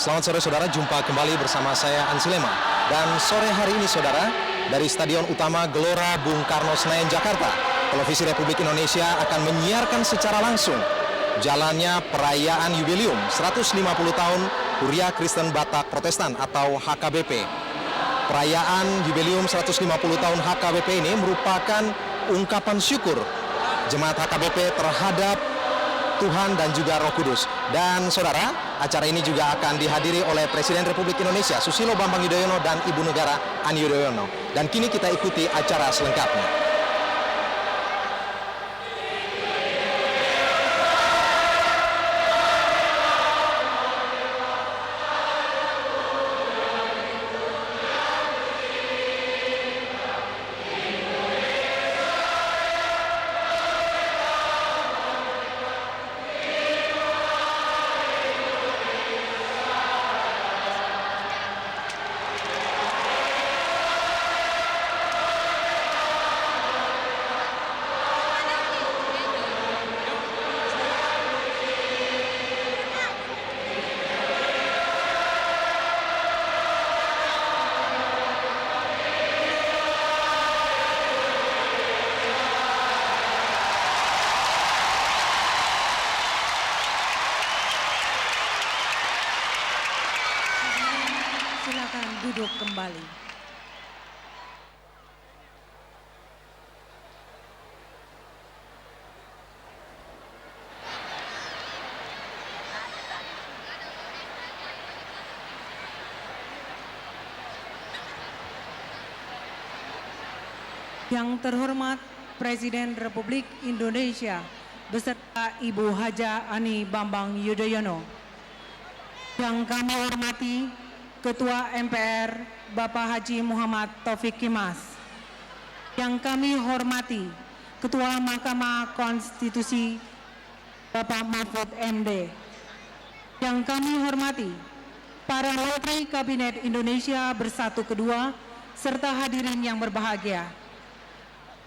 Selamat sore saudara, jumpa kembali bersama saya Ansilema. Dan sore hari ini saudara, dari Stadion Utama Gelora Bung Karno Senayan Jakarta, Televisi Republik Indonesia akan menyiarkan secara langsung jalannya perayaan jubileum 150 tahun Huria Kristen Batak Protestan atau HKBP. Perayaan jubileum 150 tahun HKBP ini merupakan ungkapan syukur jemaat HKBP terhadap Tuhan dan juga Roh Kudus. Dan saudara, acara ini juga akan dihadiri oleh Presiden Republik Indonesia Susilo Bambang Yudhoyono dan Ibu Negara Ani Yudhoyono. Dan kini kita ikuti acara selengkapnya. Silakan duduk kembali. Yang terhormat Presiden Republik Indonesia beserta Ibu Haja Ani Bambang Yudhoyono. Yang kami hormati Ketua MPR Bapak Haji Muhammad Taufik Kimas. Yang kami hormati Ketua Mahkamah Konstitusi Bapak Mahfud MD. Yang kami hormati para Menteri Kabinet Indonesia Bersatu Kedua serta hadirin yang berbahagia.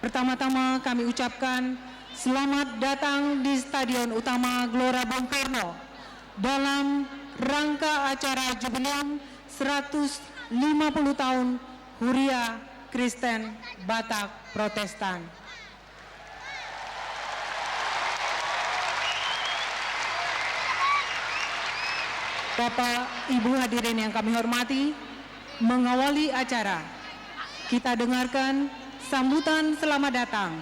Pertama-tama kami ucapkan selamat datang di Stadion Utama Gelora Bung Karno dalam rangka acara jubileum 150 tahun Huria Kristen Batak Protestan. Bapak, Ibu hadirin yang kami hormati, mengawali acara, kita dengarkan sambutan selamat datang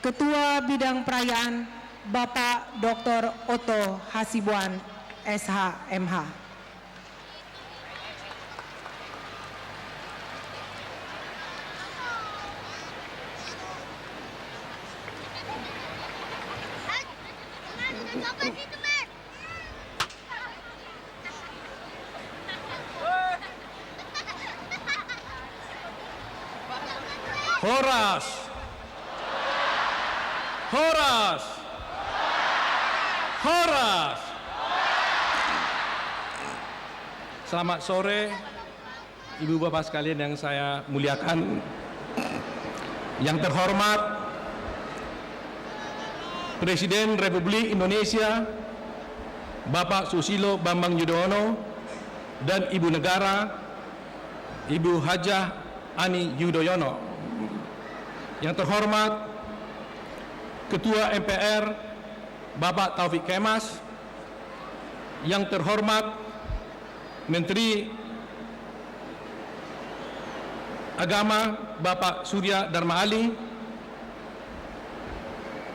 Ketua Bidang Perayaan Bapak Dr. Otto Hasibuan, SH.MH. Horas, Horas, Horas. Selamat sore, Ibu Bapak sekalian yang saya muliakan. Yang terhormat Presiden Republik Indonesia Bapak Susilo Bambang Yudhoyono dan Ibu Negara Ibu Hajah Ani Yudhoyono. Yang terhormat Ketua MPR Bapak Taufik Kimas. Yang terhormat Menteri Agama Bapak Surya Dharma Ali,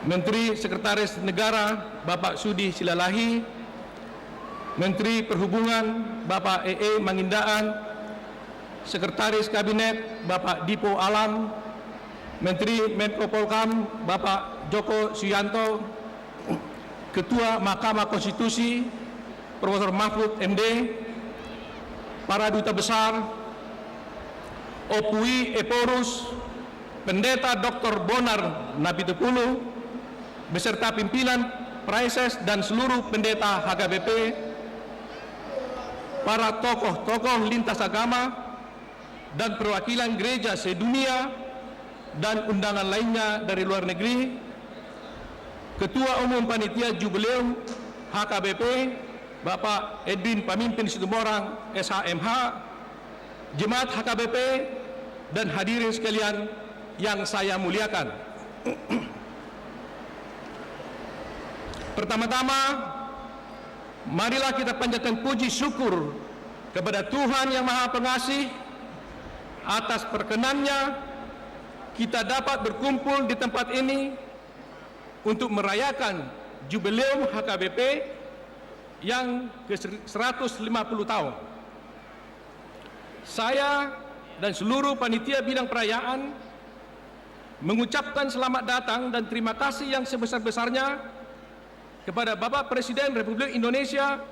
Menteri Sekretaris Negara Bapak Sudi Silalahi, Menteri Perhubungan Bapak E.E. Mangindaan, Sekretaris Kabinet Bapak Dipo Alam, Menteri Menko Polhukam Bapak Joko Suyanto, Ketua Mahkamah Konstitusi Profesor Mahfud MD, para duta besar, Opui Eporus, Pendeta Dr. Bonar Nabitupulu, beserta pimpinan Praises dan seluruh pendeta HKBP, para tokoh-tokoh lintas agama dan perwakilan gereja sedunia dan undangan lainnya dari luar negeri, Ketua Umum Panitia Jubileum HKBP, Bapak Edwin Pamimpin Situmorang, SHMH, Jemaat HKBP, dan hadirin sekalian yang saya muliakan. Pertama-tama, marilah kita panjatkan puji syukur kepada Tuhan Yang Maha Pengasih atas perkenannya kita dapat berkumpul di tempat ini untuk merayakan jubileum HKBP yang ke-150 tahun. Saya dan seluruh panitia bidang perayaan mengucapkan selamat datang dan terima kasih yang sebesar-besarnya kepada Bapak Presiden Republik Indonesia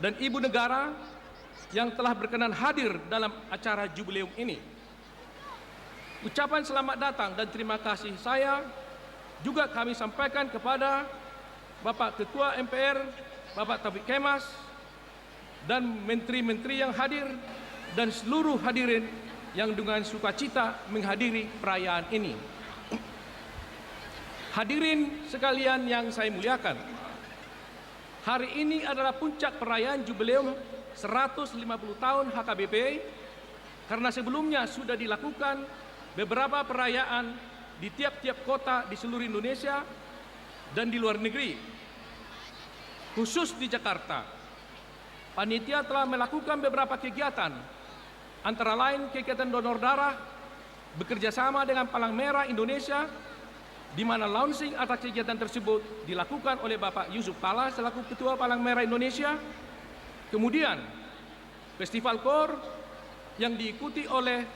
dan Ibu Negara yang telah berkenan hadir dalam acara jubileum ini. Ucapan selamat datang dan terima kasih saya juga kami sampaikan kepada Bapak Ketua MPR, Bapak Taufik Kemas, dan menteri-menteri yang hadir, dan seluruh hadirin yang dengan sukacita menghadiri perayaan ini. Hadirin sekalian yang saya muliakan, hari ini adalah puncak perayaan jubileum 150 tahun HKBP, karena sebelumnya sudah dilakukan beberapa perayaan di tiap-tiap kota di seluruh Indonesia dan di luar negeri. Khusus di Jakarta, panitia telah melakukan beberapa kegiatan, antara lain kegiatan donor darah bekerjasama dengan Palang Merah Indonesia, di mana launching atas kegiatan tersebut dilakukan oleh Bapak Yusuf Kalla selaku Ketua Palang Merah Indonesia. Kemudian Festival KOR yang diikuti oleh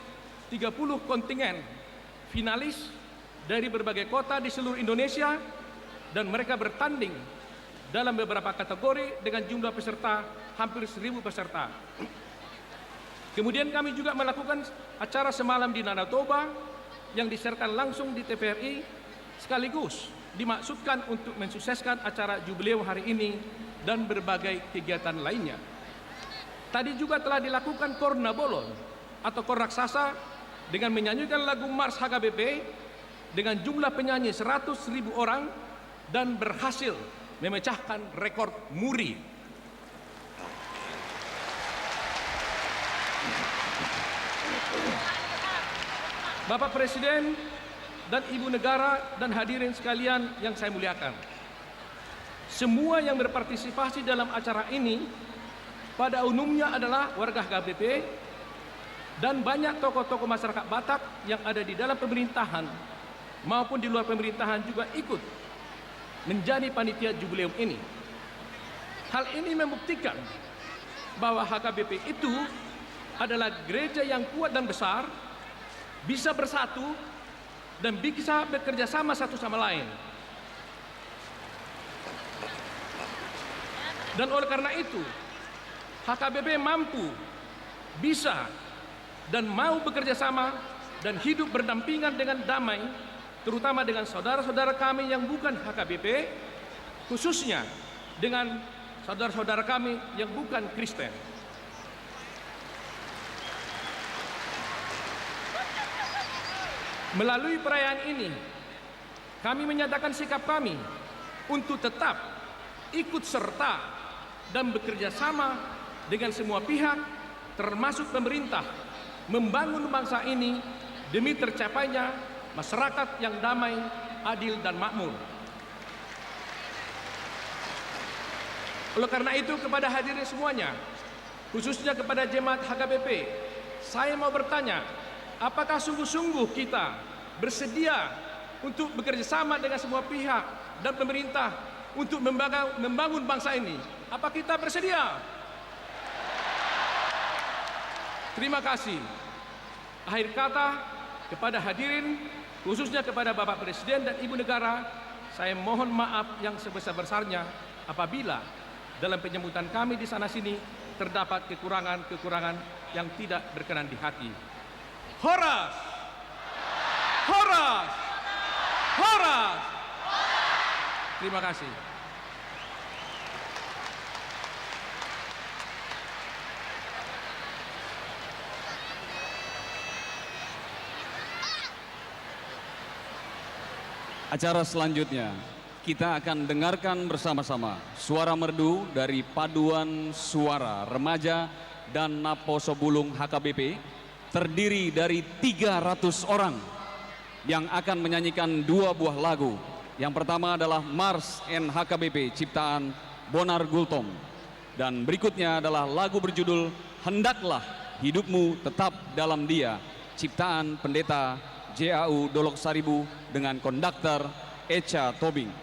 30 kontingen finalis dari berbagai kota di seluruh Indonesia, dan mereka bertanding dalam beberapa kategori dengan jumlah peserta hampir 1.000 peserta. Kemudian kami juga melakukan acara semalam di Danau Toba yang disiarkan langsung di TVRI, sekaligus dimaksudkan untuk mensukseskan acara jubileum hari ini dan berbagai kegiatan lainnya. Tadi juga telah dilakukan KOR Nabolon atau KOR raksasa dengan menyanyikan lagu Mars HKBP dengan jumlah penyanyi 100.000 orang dan berhasil memecahkan rekor muri. Bapak Presiden dan Ibu Negara dan hadirin sekalian yang saya muliakan, semua yang berpartisipasi dalam acara ini pada umumnya adalah warga HKBP dan banyak tokoh-tokoh masyarakat Batak yang ada di dalam pemerintahan maupun di luar pemerintahan juga ikut menjadi panitia jubileum ini. Hal ini membuktikan bahwa HKBP itu adalah gereja yang kuat dan besar, bisa bersatu dan bisa bekerja sama satu sama lain. Dan oleh karena itu, HKBP mampu, bisa, dan mau bekerja sama dan hidup berdampingan dengan damai, terutama dengan saudara-saudara kami yang bukan HKBP, khususnya dengan saudara-saudara kami yang bukan Kristen. Melalui perayaan ini, kami menyatakan sikap kami untuk tetap ikut serta dan bekerja sama dengan semua pihak, termasuk pemerintah, membangun bangsa ini demi tercapainya masyarakat yang damai, adil, dan makmur. Oleh karena itu, kepada hadirin semuanya, khususnya kepada jemaat HKBP, saya mau bertanya, apakah sungguh-sungguh kita bersedia untuk bekerja sama dengan semua pihak dan pemerintah untuk membangun bangsa ini? Apa kita bersedia? Terima kasih. Akhir kata, kepada hadirin, khususnya kepada Bapak Presiden dan Ibu Negara, saya mohon maaf yang sebesar-besarnya apabila dalam penyambutan kami di sana-sini terdapat kekurangan-kekurangan yang tidak berkenan di hati. Horas! Horas! Horas! Terima kasih. Acara selanjutnya kita akan dengarkan bersama-sama suara merdu dari paduan suara remaja dan Naposobulung HKBP terdiri dari 300 orang yang akan menyanyikan 2 buah lagu. Yang pertama adalah Mars NHKBP ciptaan Bonar Gultom. Dan berikutnya adalah lagu berjudul Hendaklah Hidupmu Tetap Dalam Dia, ciptaan Pendeta JAU Dolok Saribu dengan konduktor Echa Tobing.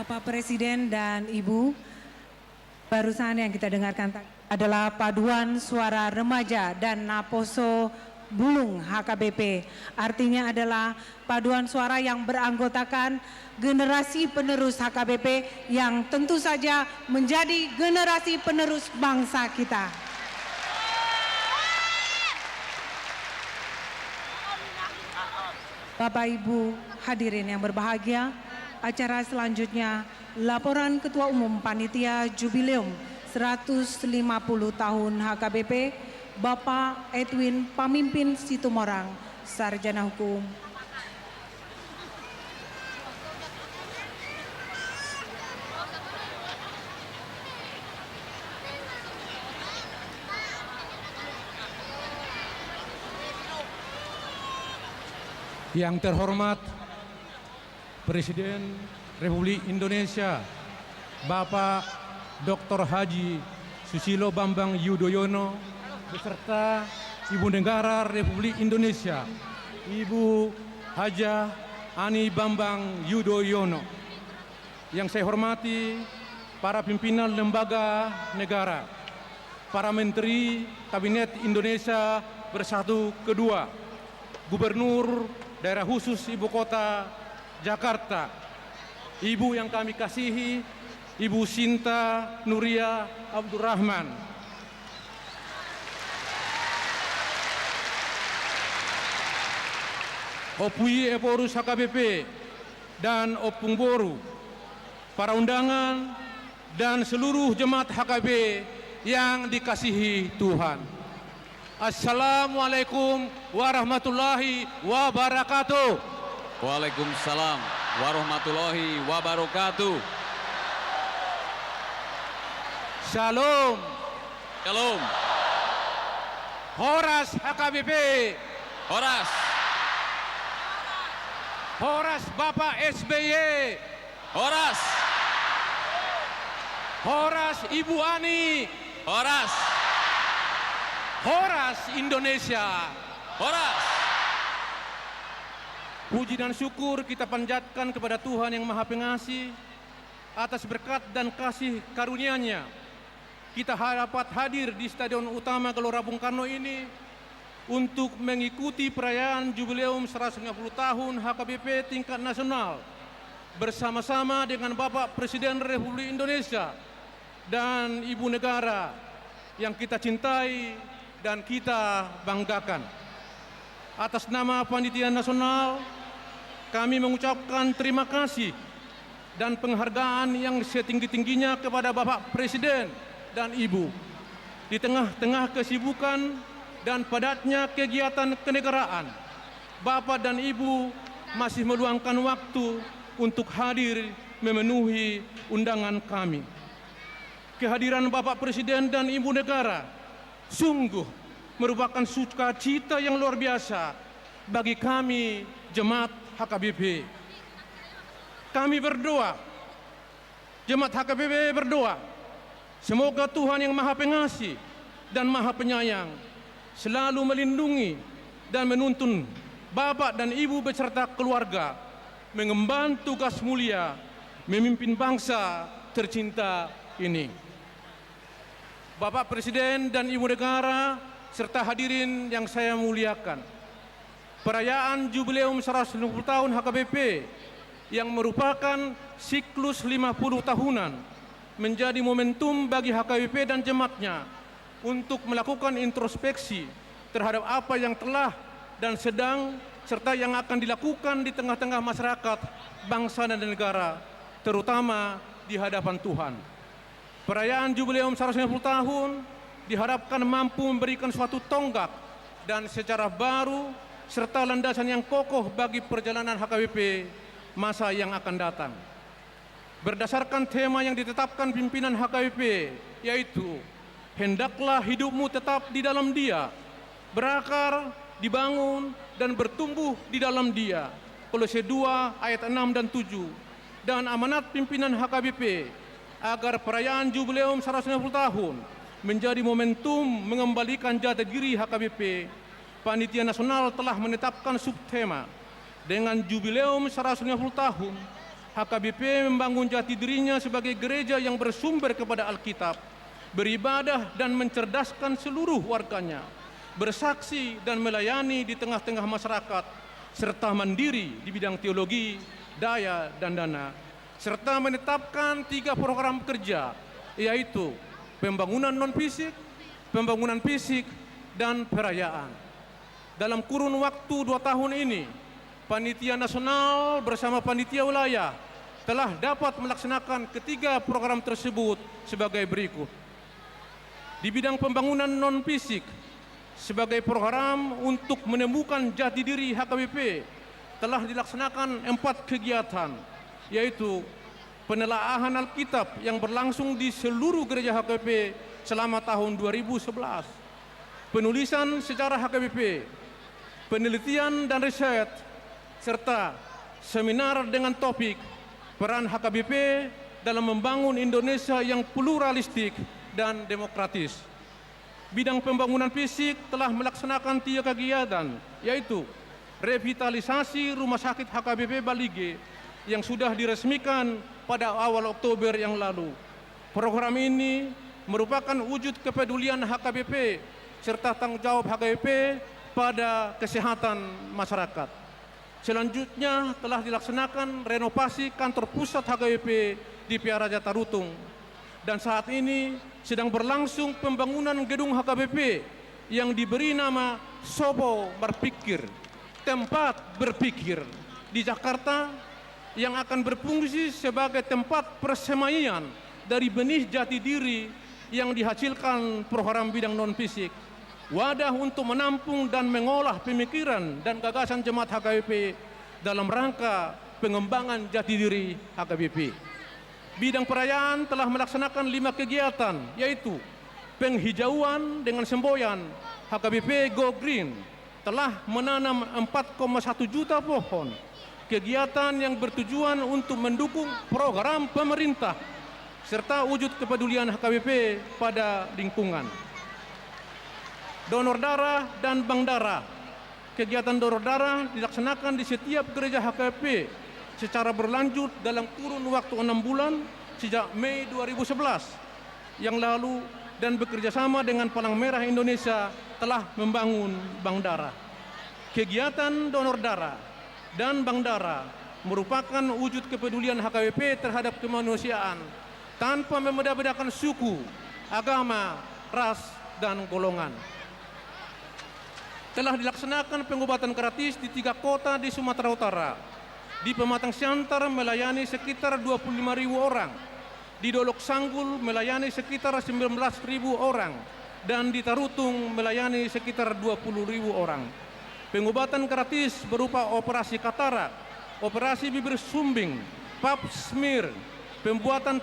Bapak Presiden dan Ibu, barusan yang kita dengarkan adalah paduan suara remaja dan Naposo Bulung HKBP. Artinya adalah paduan suara yang beranggotakan generasi penerus HKBP yang tentu saja menjadi generasi penerus bangsa kita. Bapak Ibu hadirin yang berbahagia, acara selanjutnya laporan Ketua Umum Panitia Jubileum 150 tahun HKBP, Bapak Edwin Pamimpin Situmorang, Sarjana Hukum. Yang terhormat Presiden Republik Indonesia Bapak Dr. Haji Susilo Bambang Yudhoyono beserta Ibu Negara Republik Indonesia Ibu Hajah Ani Bambang Yudhoyono. Yang saya hormati para pimpinan lembaga negara, para menteri Kabinet Indonesia Bersatu Kedua, Gubernur Daerah Khusus Ibu Kota Jakarta, Ibu yang kami kasihi, Ibu Sinta Nuria Abdurrahman, Opui Eporus HKBP dan Opung Boru, para undangan dan seluruh jemaat HKB yang dikasihi Tuhan. Assalamualaikum warahmatullahi wabarakatuh. Waalaikumsalam warahmatullahi wabarakatuh. Shalom. Shalom. Horas HKBP. Horas. Horas Bapak SBY. Horas. Horas Ibu Ani. Horas. Horas Indonesia. Horas. Puji dan syukur kita panjatkan kepada Tuhan yang Maha Pengasih atas berkat dan kasih karunia-Nya. Kita dapat hadir di Stadion Utama Gelora Bung Karno ini untuk mengikuti perayaan Jubileum 150 tahun HKBP tingkat nasional bersama-sama dengan Bapak Presiden Republik Indonesia dan Ibu Negara yang kita cintai dan kita banggakan. Atas nama Panitia Nasional, kami mengucapkan terima kasih dan penghargaan yang setinggi-tingginya kepada Bapak Presiden dan Ibu. Di tengah-tengah kesibukan dan padatnya kegiatan kenegaraan, Bapak dan Ibu masih meluangkan waktu untuk hadir memenuhi undangan kami. Kehadiran Bapak Presiden dan Ibu Negara sungguh merupakan sukacita yang luar biasa bagi kami jemaat HKBP. Kami berdoa, jemaat HKBP berdoa, semoga Tuhan yang Maha Pengasih dan Maha Penyayang selalu melindungi dan menuntun Bapak dan Ibu beserta keluarga mengemban tugas mulia memimpin bangsa tercinta ini. Bapak Presiden dan Ibu Negara serta hadirin yang saya muliakan, perayaan Jubileum 150 tahun HKBP yang merupakan siklus 50 tahunan menjadi momentum bagi HKBP dan jemaatnya untuk melakukan introspeksi terhadap apa yang telah dan sedang serta yang akan dilakukan di tengah-tengah masyarakat, bangsa dan negara, terutama di hadapan Tuhan. Perayaan Jubileum 150 tahun diharapkan mampu memberikan suatu tonggak dan sejarah baru serta landasan yang kokoh bagi perjalanan HKBP masa yang akan datang. Berdasarkan tema yang ditetapkan pimpinan HKBP, yaitu hendaklah hidupmu tetap di dalam Dia, berakar, dibangun, dan bertumbuh di dalam Dia. Kolose 2 ayat 6 dan 7. Dan amanat pimpinan HKBP agar perayaan Jubileum 150 tahun menjadi momentum mengembalikan jati diri HKBP. Panitia Nasional telah menetapkan subtema dengan Jubileum 150 tahun HKBP membangun jati dirinya sebagai gereja yang bersumber kepada Alkitab, beribadah dan mencerdaskan seluruh warganya, bersaksi dan melayani di tengah-tengah masyarakat, serta mandiri di bidang teologi, daya, dan dana, serta menetapkan 3 program kerja, yaitu pembangunan non-fisik, pembangunan fisik, dan perayaan. Dalam kurun waktu 2 tahun ini, Panitia Nasional bersama Panitia Wilayah telah dapat melaksanakan ketiga program tersebut sebagai berikut. Di bidang pembangunan non-fisik, sebagai program untuk menemukan jati diri HKBP, telah dilaksanakan 4 kegiatan, yaitu penelaahan Alkitab yang berlangsung di seluruh gereja HKBP selama tahun 2011, penulisan sejarah HKBP, penelitian dan riset, serta seminar dengan topik peran HKBP dalam membangun Indonesia yang pluralistik dan demokratis. Bidang pembangunan fisik telah melaksanakan 3 kegiatan, yaitu revitalisasi Rumah Sakit HKBP Balige yang sudah diresmikan pada awal Oktober yang lalu. Program ini merupakan wujud kepedulian HKBP serta tanggung jawab HKBP pada kesehatan masyarakat. Selanjutnya telah dilaksanakan renovasi kantor pusat HKBP di Piaraja Tarutung. Dan saat ini sedang berlangsung pembangunan gedung HKBP yang diberi nama Sobo Berpikir, tempat berpikir di Jakarta yang akan berfungsi sebagai tempat persemaian dari benih jati diri yang dihasilkan program bidang non-fisik. Wadah untuk menampung dan mengolah pemikiran dan gagasan jemaat HKBP dalam rangka pengembangan jati diri HKBP. Bidang perayaan telah melaksanakan 5 kegiatan, yaitu penghijauan dengan semboyan. HKBP Go Green telah menanam 4,1 juta pohon. Kegiatan yang bertujuan untuk mendukung program pemerintah serta wujud kepedulian HKBP pada lingkungan. Donor darah dan bank darah. Kegiatan donor darah dilaksanakan di setiap gereja HKBP secara berlanjut dalam kurun waktu 6 bulan sejak Mei 2011 yang lalu dan bekerjasama dengan Palang Merah Indonesia telah membangun bank darah. Kegiatan donor darah dan bank darah merupakan wujud kepedulian HKBP terhadap kemanusiaan tanpa membeda-bedakan suku, agama, ras, dan golongan. Telah dilaksanakan pengobatan gratis di 3 kota di Sumatera Utara. Di Pematang Siantar melayani sekitar 25.000 orang, di Dolok Sanggul melayani sekitar 19.000 orang, dan di Tarutung melayani sekitar 20.000 orang. Pengobatan gratis berupa operasi katarak, operasi bibir sumbing, pap smear, pembuatan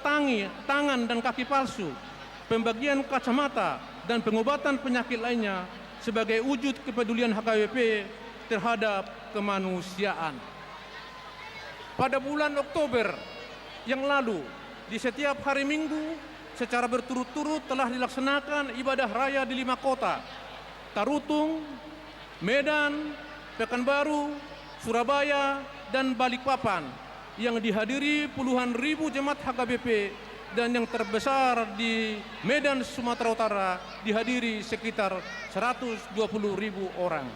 tangan dan kaki palsu, pembagian kacamata, dan pengobatan penyakit lainnya sebagai wujud kepedulian HKBP terhadap kemanusiaan. Pada bulan Oktober yang lalu, di setiap hari Minggu secara berturut-turut telah dilaksanakan ibadah raya di 5 kota, Tarutung, Medan, Pekanbaru, Surabaya, dan Balikpapan, yang dihadiri puluhan ribu jemaat HKBP, dan yang terbesar di Medan, Sumatera Utara, dihadiri sekitar 120.000 orang.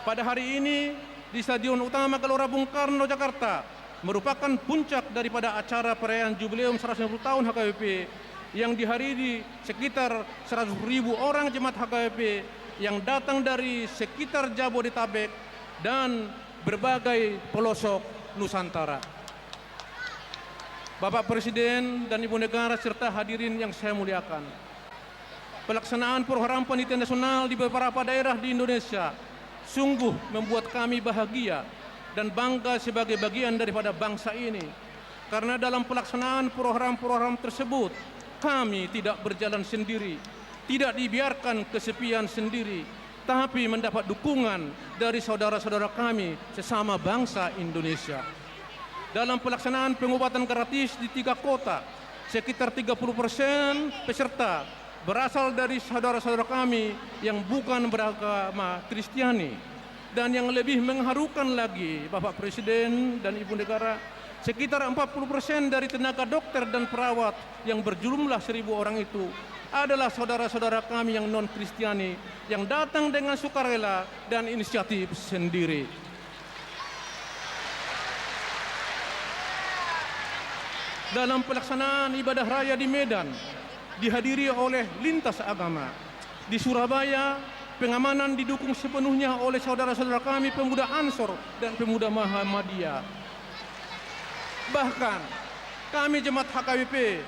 Pada hari ini, di Stadion Utama Gelora Bung Karno, Jakarta, merupakan puncak daripada acara perayaan Jubileum 150 tahun HKBP yang dihadiri sekitar 100.000 orang jemaat HKBP yang datang dari sekitar Jabodetabek dan berbagai pelosok Nusantara. Bapak Presiden dan Ibu Negara serta hadirin yang saya muliakan, pelaksanaan program penelitian nasional di beberapa daerah di Indonesia sungguh membuat kami bahagia dan bangga sebagai bagian daripada bangsa ini. Karena dalam pelaksanaan program-program tersebut, kami tidak berjalan sendiri, tidak dibiarkan kesepian sendiri, tapi mendapat dukungan dari saudara-saudara kami sesama bangsa Indonesia. Dalam pelaksanaan pengobatan gratis di 3 kota, sekitar 30% peserta berasal dari saudara-saudara kami yang bukan beragama Kristiani. Dan yang lebih mengharukan lagi, Bapak Presiden dan Ibu Negara, sekitar 40% dari tenaga dokter dan perawat yang berjumlah 1.000 orang itu adalah saudara-saudara kami yang non-Kristiani yang datang dengan sukarela dan inisiatif sendiri. Dalam pelaksanaan ibadah raya di Medan, dihadiri oleh lintas agama. Di Surabaya, pengamanan didukung sepenuhnya oleh saudara-saudara kami pemuda Ansor dan pemuda Muhammadiyah. Bahkan kami jemaat HKBP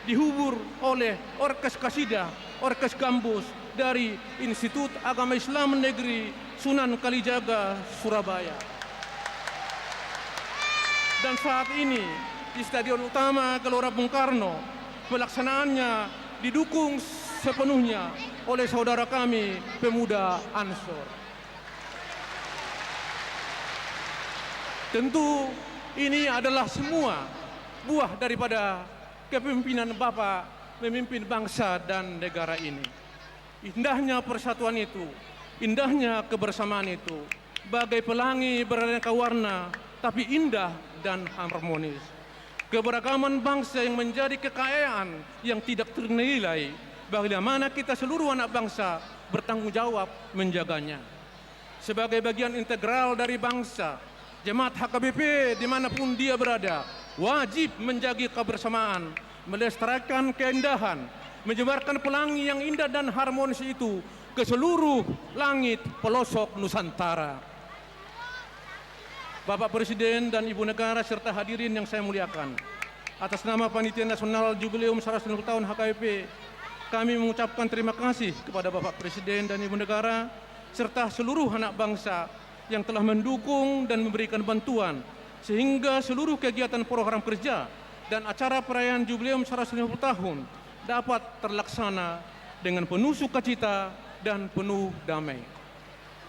dihubur oleh Orkes Kasidah, Orkes Gambus dari Institut Agama Islam Negeri Sunan Kalijaga, Surabaya. Dan saat ini di Stadion Utama Gelora Bung Karno, pelaksanaannya didukung sepenuhnya oleh saudara kami pemuda Ansor. Tentu ini adalah semua buah daripada kepemimpinan Bapak memimpin bangsa dan negara ini. Indahnya persatuan itu, indahnya kebersamaan itu, bagai pelangi beraneka warna, tapi indah dan harmonis. Keberagaman bangsa yang menjadi kekayaan yang tidak ternilai, bagaimana kita seluruh anak bangsa bertanggung jawab menjaganya. Sebagai bagian integral dari bangsa, Jemaat HKBP dimanapun dia berada, wajib menjaga kebersamaan, melestarikan keindahan, menyebarkan pelangi yang indah dan harmonis itu ke seluruh langit pelosok Nusantara. Bapak Presiden dan Ibu Negara serta hadirin yang saya muliakan, atas nama Panitia Nasional Jubileum 150 tahun HKBP, kami mengucapkan terima kasih kepada Bapak Presiden dan Ibu Negara serta seluruh anak bangsa yang telah mendukung dan memberikan bantuan sehingga seluruh kegiatan program kerja dan acara perayaan Jubileum 150 tahun dapat terlaksana dengan penuh sukacita dan penuh damai.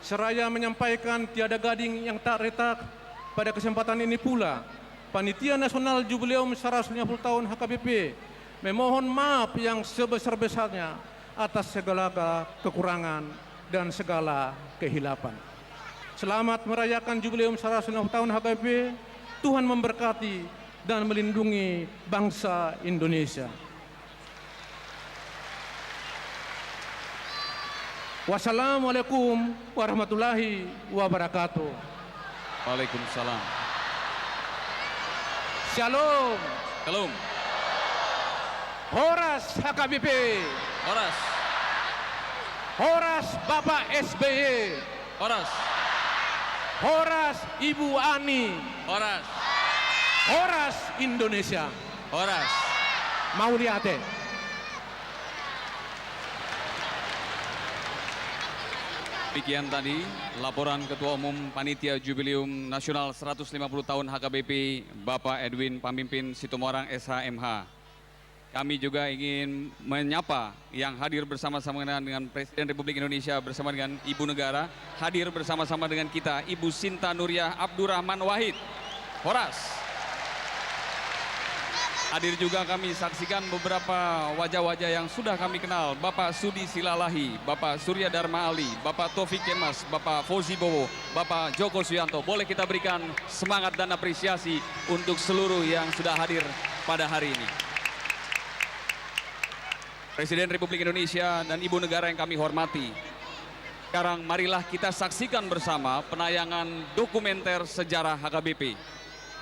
Seraya menyampaikan tiada gading yang tak retak, pada kesempatan ini pula Panitia Nasional Jubileum 150 tahun HKBP memohon maaf yang sebesar-besarnya atas segala kekurangan dan segala kehilapan. Selamat merayakan Jubileum 150 tahun HKBP. Tuhan memberkati dan melindungi bangsa Indonesia. Wassalamualaikum warahmatullahi wabarakatuh. Waalaikumsalam. Shalom. Shalom. Horas HKBP. Horas. Horas Bapak SBY. Horas. Horas Ibu Ani. Horas. Horas Indonesia. Horas. Mauliate. Demikian tadi laporan Ketua Umum Panitia Jubileum Nasional 150 tahun HKBP Bapak Edwin Pamimpin Situmorang SHMH. Kami juga ingin menyapa yang hadir bersama-sama dengan Presiden Republik Indonesia bersama dengan Ibu Negara, hadir bersama-sama dengan kita Ibu Sinta Nuriyah Abdurrahman Wahid. Horas. Hadir juga kami saksikan beberapa wajah-wajah yang sudah kami kenal. Bapak Sudi Silalahi, Bapak Surya Dharma Ali, Bapak Taufik Kemas, Bapak Fauzi Bowo, Bapak Joko Suyanto. Boleh kita berikan semangat dan apresiasi untuk seluruh yang sudah hadir pada hari ini. Presiden Republik Indonesia dan Ibu Negara yang kami hormati. Sekarang marilah kita saksikan bersama penayangan dokumenter sejarah HKBP.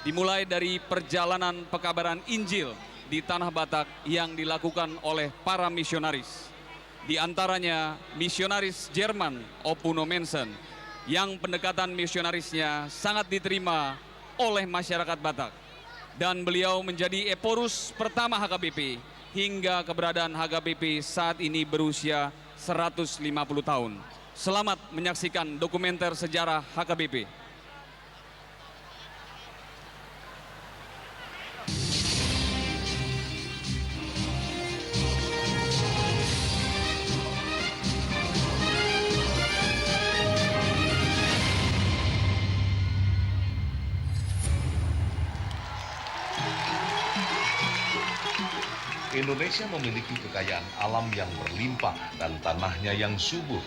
Dimulai dari perjalanan pekabaran Injil di Tanah Batak yang dilakukan oleh para misionaris. Di antaranya misionaris Jerman Oppuno Mensen yang pendekatan misionarisnya sangat diterima oleh masyarakat Batak. Dan beliau menjadi Eporus pertama HKBP hingga keberadaan HKBP saat ini berusia 150 tahun. Selamat menyaksikan dokumenter sejarah HKBP. Indonesia memiliki kekayaan alam yang berlimpah dan tanahnya yang subur.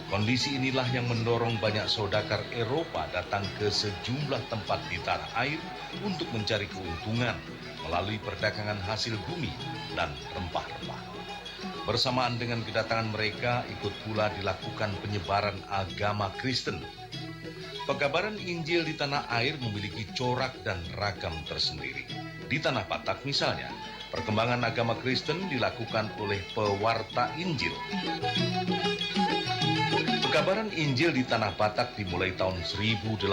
Kondisi inilah yang mendorong banyak saudagar Eropa datang ke sejumlah tempat di tanah air untuk mencari keuntungan melalui perdagangan hasil bumi dan rempah-rempah. Bersamaan dengan kedatangan mereka, ikut pula dilakukan penyebaran agama Kristen. Pekabaran Injil di tanah air memiliki corak dan ragam tersendiri. Di Tanah Batak misalnya, perkembangan agama Kristen dilakukan oleh pewarta Injil. Pekabaran Injil di Tanah Batak dimulai tahun 1824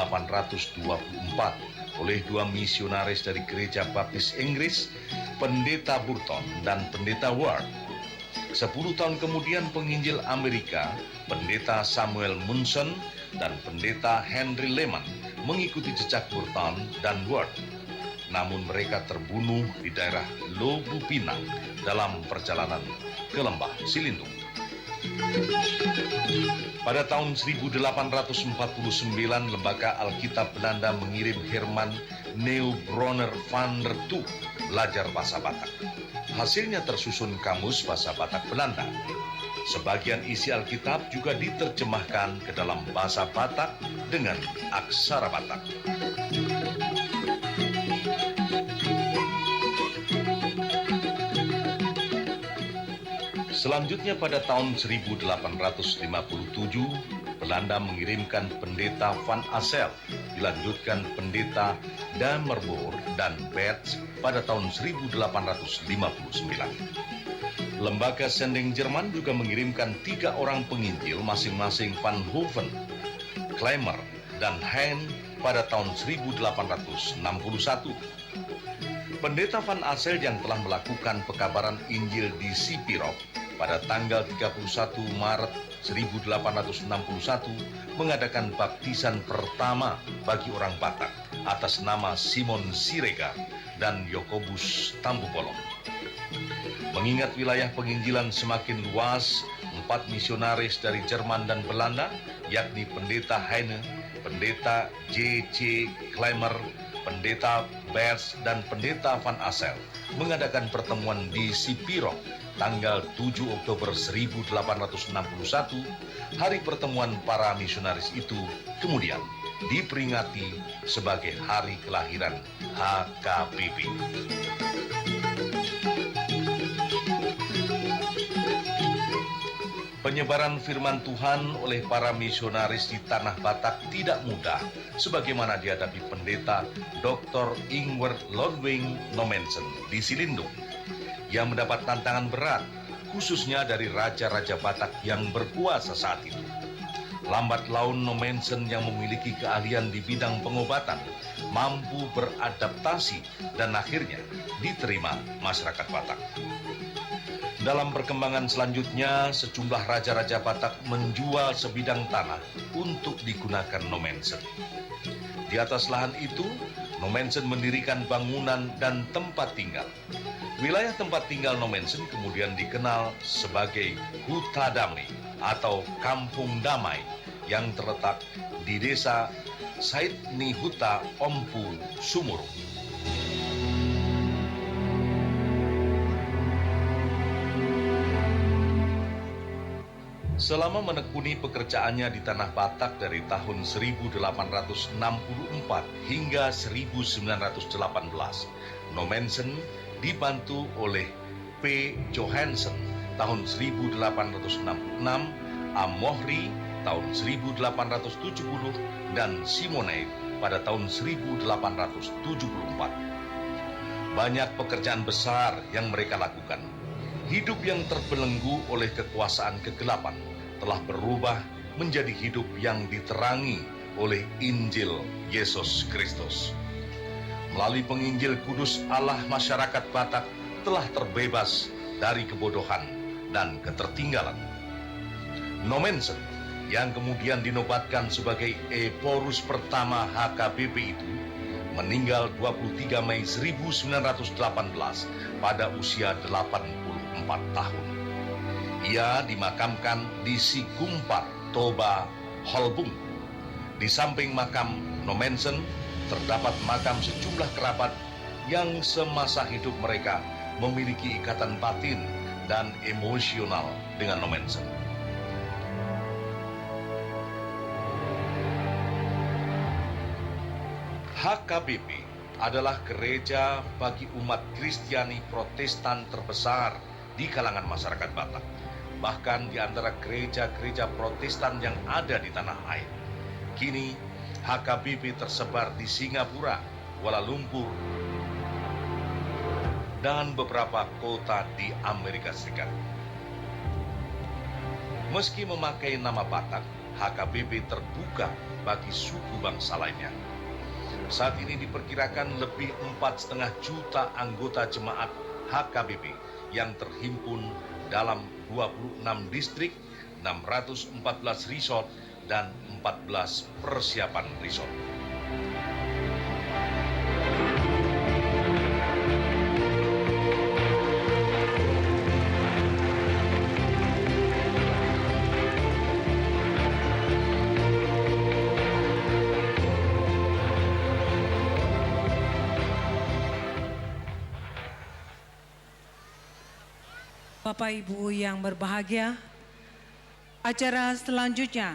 oleh dua misionaris dari Gereja Baptis Inggris, Pendeta Burton dan Pendeta Ward. 10 tahun kemudian penginjil Amerika, Pendeta Samuel Munson dan Pendeta Henry Lehman mengikuti jejak Burton dan Ward. Namun mereka terbunuh di daerah Lobu Pinang dalam perjalanan ke Lembah Silindung. Pada tahun 1849, Lembaga Alkitab Belanda mengirim Herman Neubronner van der Toek belajar bahasa Batak. Hasilnya tersusun Kamus Bahasa Batak Belanda. Sebagian isi Alkitab juga diterjemahkan ke dalam bahasa Batak dengan aksara Batak. Selanjutnya pada tahun 1857, Belanda mengirimkan pendeta Van Assel, dilanjutkan pendeta Damerboer dan Berts pada tahun 1859. Lembaga Sending Jerman juga mengirimkan 3 orang penginjil masing-masing Van Hoven, Klemmer, dan Hein pada tahun 1861. Pendeta Van Assel yang telah melakukan pekabaran Injil di Sipirov pada tanggal 31 Maret 1861 mengadakan baptisan pertama bagi orang Batak atas nama Simon Siregar dan Yakobus Tambubolon. Mengingat wilayah penginjilan semakin luas, 4 misionaris dari Jerman dan Belanda, yakni pendeta Heine, pendeta J.C. Klemmer, pendeta Berts, dan pendeta Van Assel mengadakan pertemuan di Sipirov tanggal 7 Oktober 1861, hari pertemuan para misionaris itu kemudian diperingati sebagai hari kelahiran HKBP. Penyebaran firman Tuhan oleh para misionaris di Tanah Batak tidak mudah, sebagaimana dihadapi pendeta Dr. Ingwer Lodwing Nommensen di Silindung, yang mendapat tantangan berat, khususnya dari raja-raja Batak yang berkuasa saat itu. Lambat laun Nommensen yang memiliki keahlian di bidang pengobatan mampu beradaptasi dan akhirnya diterima masyarakat Batak. Dalam perkembangan selanjutnya, sejumlah raja-raja Batak menjual sebidang tanah untuk digunakan Nommensen. Di atas lahan itu, Nommensen mendirikan bangunan dan tempat tinggal. Wilayah tempat tinggal Nommensen kemudian dikenal sebagai Huta Damai atau Kampung Damai yang terletak di desa Saidni Huta Ompu Sumur. Selama menekuni pekerjaannya di Tanah Batak dari tahun 1864 hingga 1918, Nommensen dibantu oleh P. Johansen tahun 1866, Amohri tahun 1870, dan Simonette pada tahun 1874. Banyak pekerjaan besar yang mereka lakukan. Hidup yang terbelenggu oleh kekuasaan kegelapan telah berubah menjadi hidup yang diterangi oleh Injil Yesus Kristus. Melalui penginjil kudus Allah, masyarakat Batak telah terbebas dari kebodohan dan ketertinggalan. Nommensen yang kemudian dinobatkan sebagai Eporus pertama HKBP itu meninggal 23 Mei 1918 pada usia 84 tahun. Ia dimakamkan di Sigumpar, Toba, Holbung. Di samping makam Nommensen terdapat makam sejumlah kerabat yang semasa hidup mereka memiliki ikatan batin dan emosional dengan Nommensen. HKBP adalah gereja bagi umat Kristiani Protestan terbesar di kalangan masyarakat Batak, bahkan di antara gereja-gereja Protestan yang ada di tanah air. Kini HKBP tersebar di Singapura, Kuala Lumpur, dan beberapa kota di Amerika Serikat. Meski memakai nama Batak, HKBP terbuka bagi suku bangsa lainnya. Saat ini diperkirakan lebih 4,5 juta anggota jemaat HKBP yang terhimpun dalam 26 distrik, 614 resort, dan 14 persiapan resort. Bapak Ibu yang berbahagia, acara selanjutnya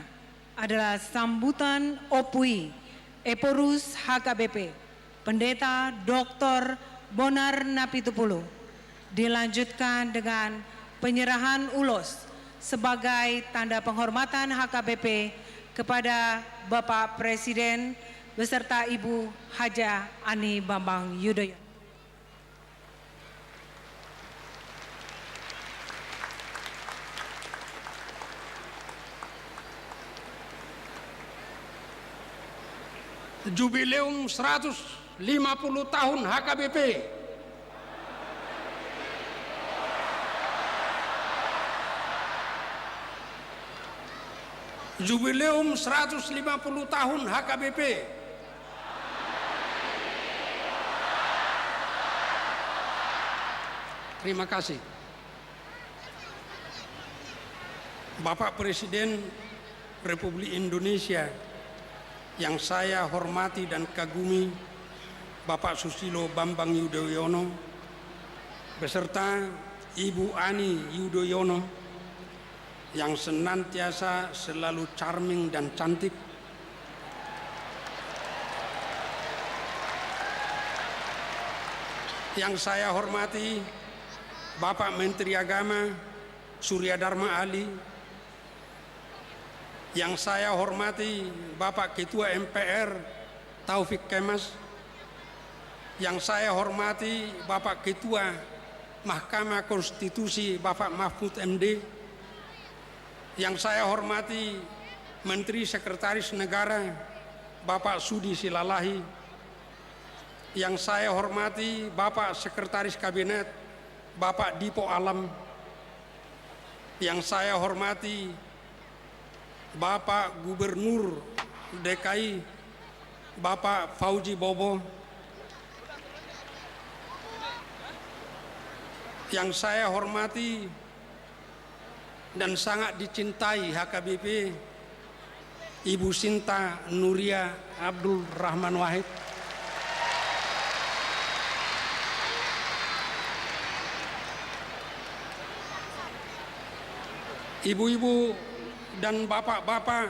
adalah sambutan Opui Eporus HKBP Pendeta Dr. Bonar Napitupulu. Dilanjutkan dengan penyerahan ulos sebagai tanda penghormatan HKBP kepada Bapak Presiden beserta Ibu Haja Ani Bambang Yudhoyono. Jubileum 150 tahun HKBP. Jubileum 150 tahun HKBP. Terima kasih. Bapak Presiden Republik Indonesia yang saya hormati dan kagumi, Bapak Susilo Bambang Yudhoyono beserta Ibu Ani Yudhoyono yang senantiasa selalu charming dan cantik, yang saya hormati Bapak Menteri Agama Surya Dharma Ali, yang saya hormati Bapak Ketua MPR Taufik Kemas, yang saya hormati Bapak Ketua Mahkamah Konstitusi Bapak Mahfud MD, yang saya hormati Menteri Sekretaris Negara Bapak Sudi Silalahi, yang saya hormati Bapak Sekretaris Kabinet Bapak Dipo Alam, yang saya hormati Bapak Gubernur DKI Bapak Fauzi Bobo, yang saya hormati dan sangat dicintai HKBP Ibu Sinta Nuria Abdul Rahman Wahid, ibu-ibu dan bapak-bapak,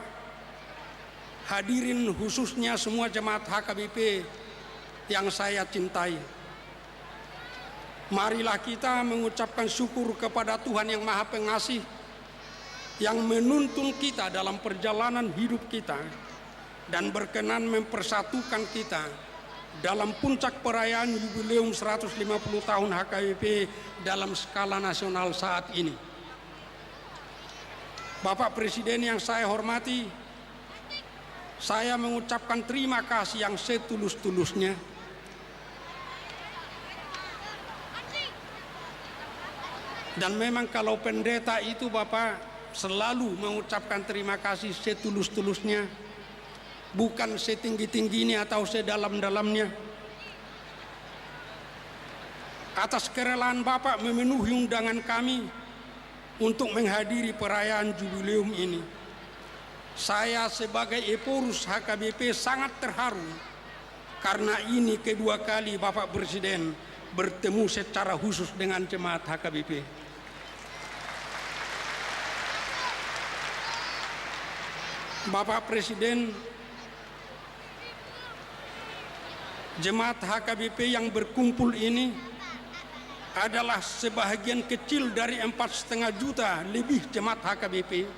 hadirin khususnya semua jemaat HKBP yang saya cintai. Marilah kita mengucapkan syukur kepada Tuhan yang Maha Pengasih yang menuntun kita dalam perjalanan hidup kita dan berkenan mempersatukan kita dalam puncak perayaan Jubileum 150 tahun HKBP dalam skala nasional saat ini. Bapak Presiden yang saya hormati, saya mengucapkan terima kasih yang setulus-tulusnya dan memang kalau pendeta itu Bapak selalu mengucapkan terima kasih setulus-tulusnya, bukan setinggi-tingginya atau sedalam-dalamnya, atas kerelaan Bapak memenuhi undangan kami untuk menghadiri perayaan jubileum ini. Saya sebagai Eporus HKBP sangat terharu karena ini kedua kali Bapak Presiden bertemu secara khusus dengan jemaat HKBP. Bapak Presiden, jemaat HKBP yang berkumpul ini adalah sebahagian kecil dari 4,5 juta lebih jemaat HKBP,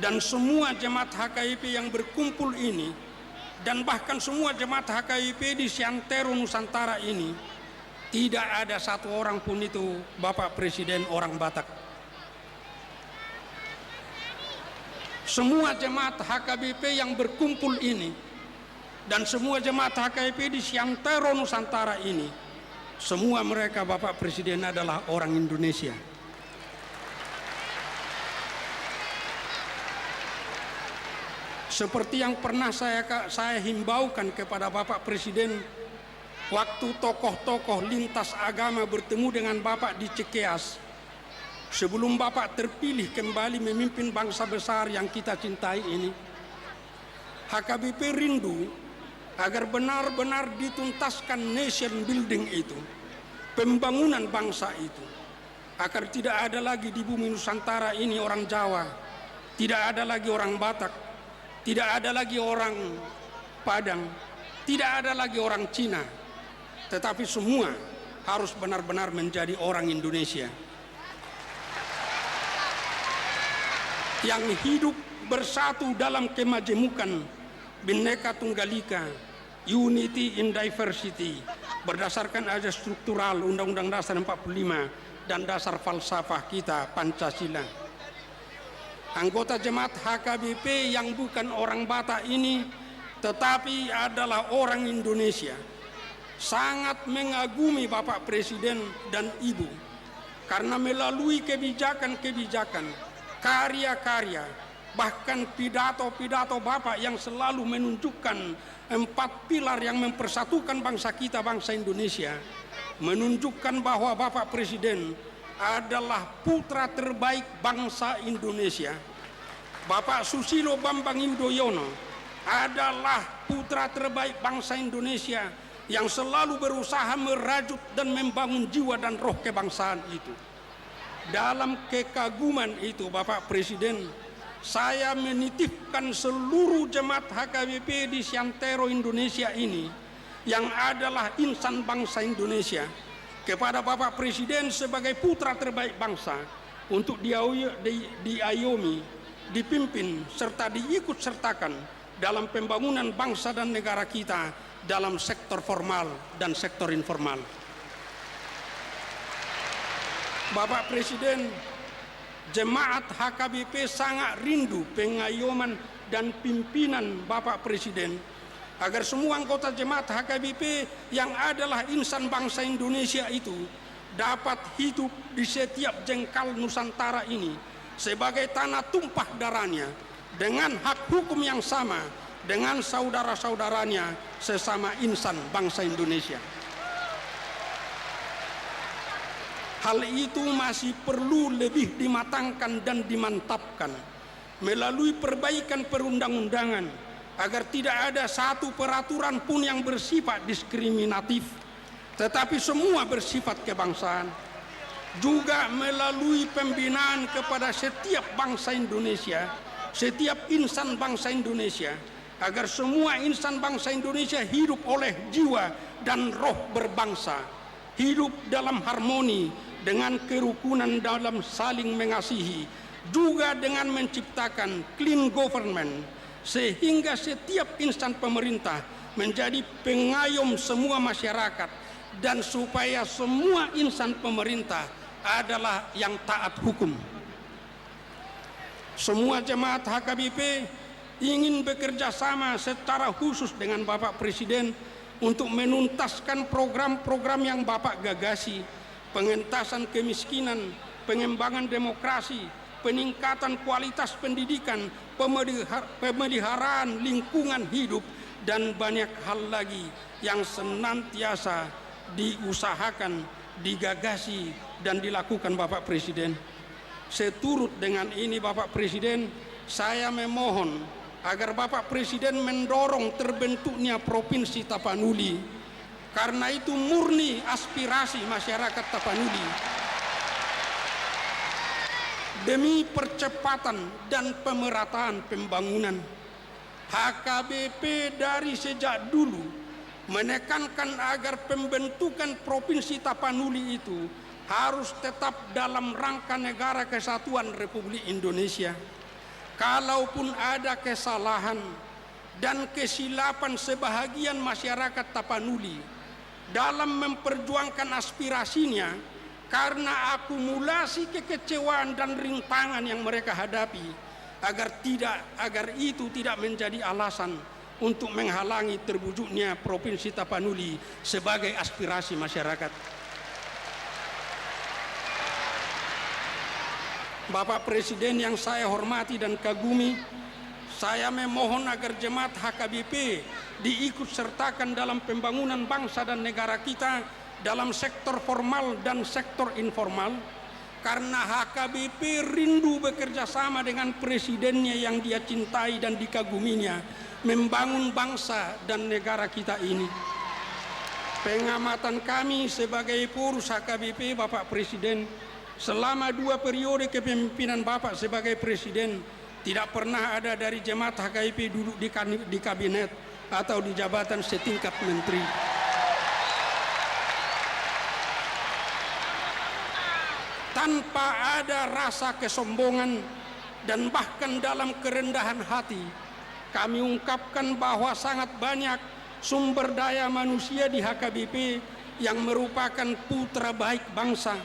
dan semua jemaat HKBP yang berkumpul ini dan bahkan semua jemaat HKBP di Santero Nusantara ini tidak ada satu orang pun itu Bapak Presiden orang Batak. Semua jemaat HKBP yang berkumpul ini dan semua jemaat HKBP di Santero Nusantara ini, semua mereka Bapak Presiden adalah orang Indonesia. Seperti yang pernah saya himbaukan kepada Bapak Presiden waktu tokoh-tokoh lintas agama bertemu dengan Bapak di Cikeas, sebelum Bapak terpilih kembali memimpin bangsa besar yang kita cintai ini. HKBP rindu agar benar-benar dituntaskan nation building itu, pembangunan bangsa itu, agar tidak ada lagi di bumi Nusantara ini orang Jawa, tidak ada lagi orang Batak, tidak ada lagi orang Padang, tidak ada lagi orang Cina, tetapi semua harus benar-benar menjadi orang Indonesia yang hidup bersatu dalam kemajemukan Bhinneka Tunggal Ika, unity in diversity, berdasarkan azas struktural Undang-Undang Dasar 45 dan dasar falsafah kita Pancasila. Anggota jemaat HKBP yang bukan orang Batak ini tetapi adalah orang Indonesia sangat mengagumi Bapak Presiden dan Ibu karena melalui kebijakan-kebijakan, karya-karya, bahkan pidato-pidato Bapak yang selalu menunjukkan 4 pilar yang mempersatukan bangsa kita, bangsa Indonesia, menunjukkan bahwa Bapak Presiden adalah putra terbaik bangsa Indonesia. Bapak Susilo Bambang Yudhoyono adalah putra terbaik bangsa Indonesia yang selalu berusaha merajut dan membangun jiwa dan roh kebangsaan itu. Dalam kekaguman itu Bapak Presiden, saya menitipkan seluruh jemaat HKBP di Santero Indonesia ini yang adalah insan bangsa Indonesia kepada Bapak Presiden sebagai putra terbaik bangsa untuk diayomi, dipimpin serta diikut sertakan dalam pembangunan bangsa dan negara kita dalam sektor formal dan sektor informal. Bapak Presiden, jemaat HKBP sangat rindu pengayoman dan pimpinan Bapak Presiden agar semua anggota jemaat HKBP yang adalah insan bangsa Indonesia itu dapat hidup di setiap jengkal Nusantara ini sebagai tanah tumpah darahnya dengan hak hukum yang sama dengan saudara-saudaranya sesama insan bangsa Indonesia. Hal itu masih perlu lebih dimatangkan dan dimantapkan melalui perbaikan perundang-undangan agar tidak ada satu peraturan pun yang bersifat diskriminatif, tetapi semua bersifat kebangsaan. Juga melalui pembinaan kepada setiap bangsa Indonesia, setiap insan bangsa Indonesia, agar semua insan bangsa Indonesia hidup oleh jiwa dan roh berbangsa, hidup dalam harmoni dengan kerukunan dalam saling mengasihi, juga dengan menciptakan clean government, sehingga setiap insan pemerintah menjadi pengayom semua masyarakat, dan supaya semua insan pemerintah adalah yang taat hukum. Semua jemaat HKBP ingin bekerja sama secara khusus dengan Bapak Presiden untuk menuntaskan program-program yang Bapak gagasi, pengentasan kemiskinan, pengembangan demokrasi, peningkatan kualitas pendidikan, pemeliharaan lingkungan hidup, dan banyak hal lagi yang senantiasa diusahakan, digagasi, dan dilakukan Bapak Presiden. Seturut dengan ini Bapak Presiden, saya memohon agar Bapak Presiden mendorong terbentuknya Provinsi Tapanuli, karena itu murni aspirasi masyarakat Tapanuli demi percepatan dan pemerataan pembangunan. HKBP dari sejak dulu menekankan agar pembentukan Provinsi Tapanuli itu harus tetap dalam rangka Negara Kesatuan Republik Indonesia. Kalaupun ada kesalahan dan kesilapan sebahagian masyarakat Tapanuli dalam memperjuangkan aspirasinya karena akumulasi kekecewaan dan rintangan yang mereka hadapi, agar itu tidak menjadi alasan untuk menghalangi terwujudnya Provinsi Tapanuli sebagai aspirasi masyarakat. Bapak Presiden yang saya hormati dan kagumi, saya memohon agar jemaat HKBP diikut sertakan dalam pembangunan bangsa dan negara kita dalam sektor formal dan sektor informal, karena HKBP rindu bekerja sama dengan presidennya yang dia cintai dan dikaguminya membangun bangsa dan negara kita ini. Pengamatan kami sebagai pengurus HKBP, Bapak Presiden, selama 2 periode kepemimpinan Bapak sebagai Presiden, tidak pernah ada dari jemaat HKBP duduk di kabinet atau di jabatan setingkat menteri. Tanpa ada rasa kesombongan dan bahkan dalam kerendahan hati, kami ungkapkan bahwa sangat banyak sumber daya manusia di HKBP yang merupakan putra baik bangsa,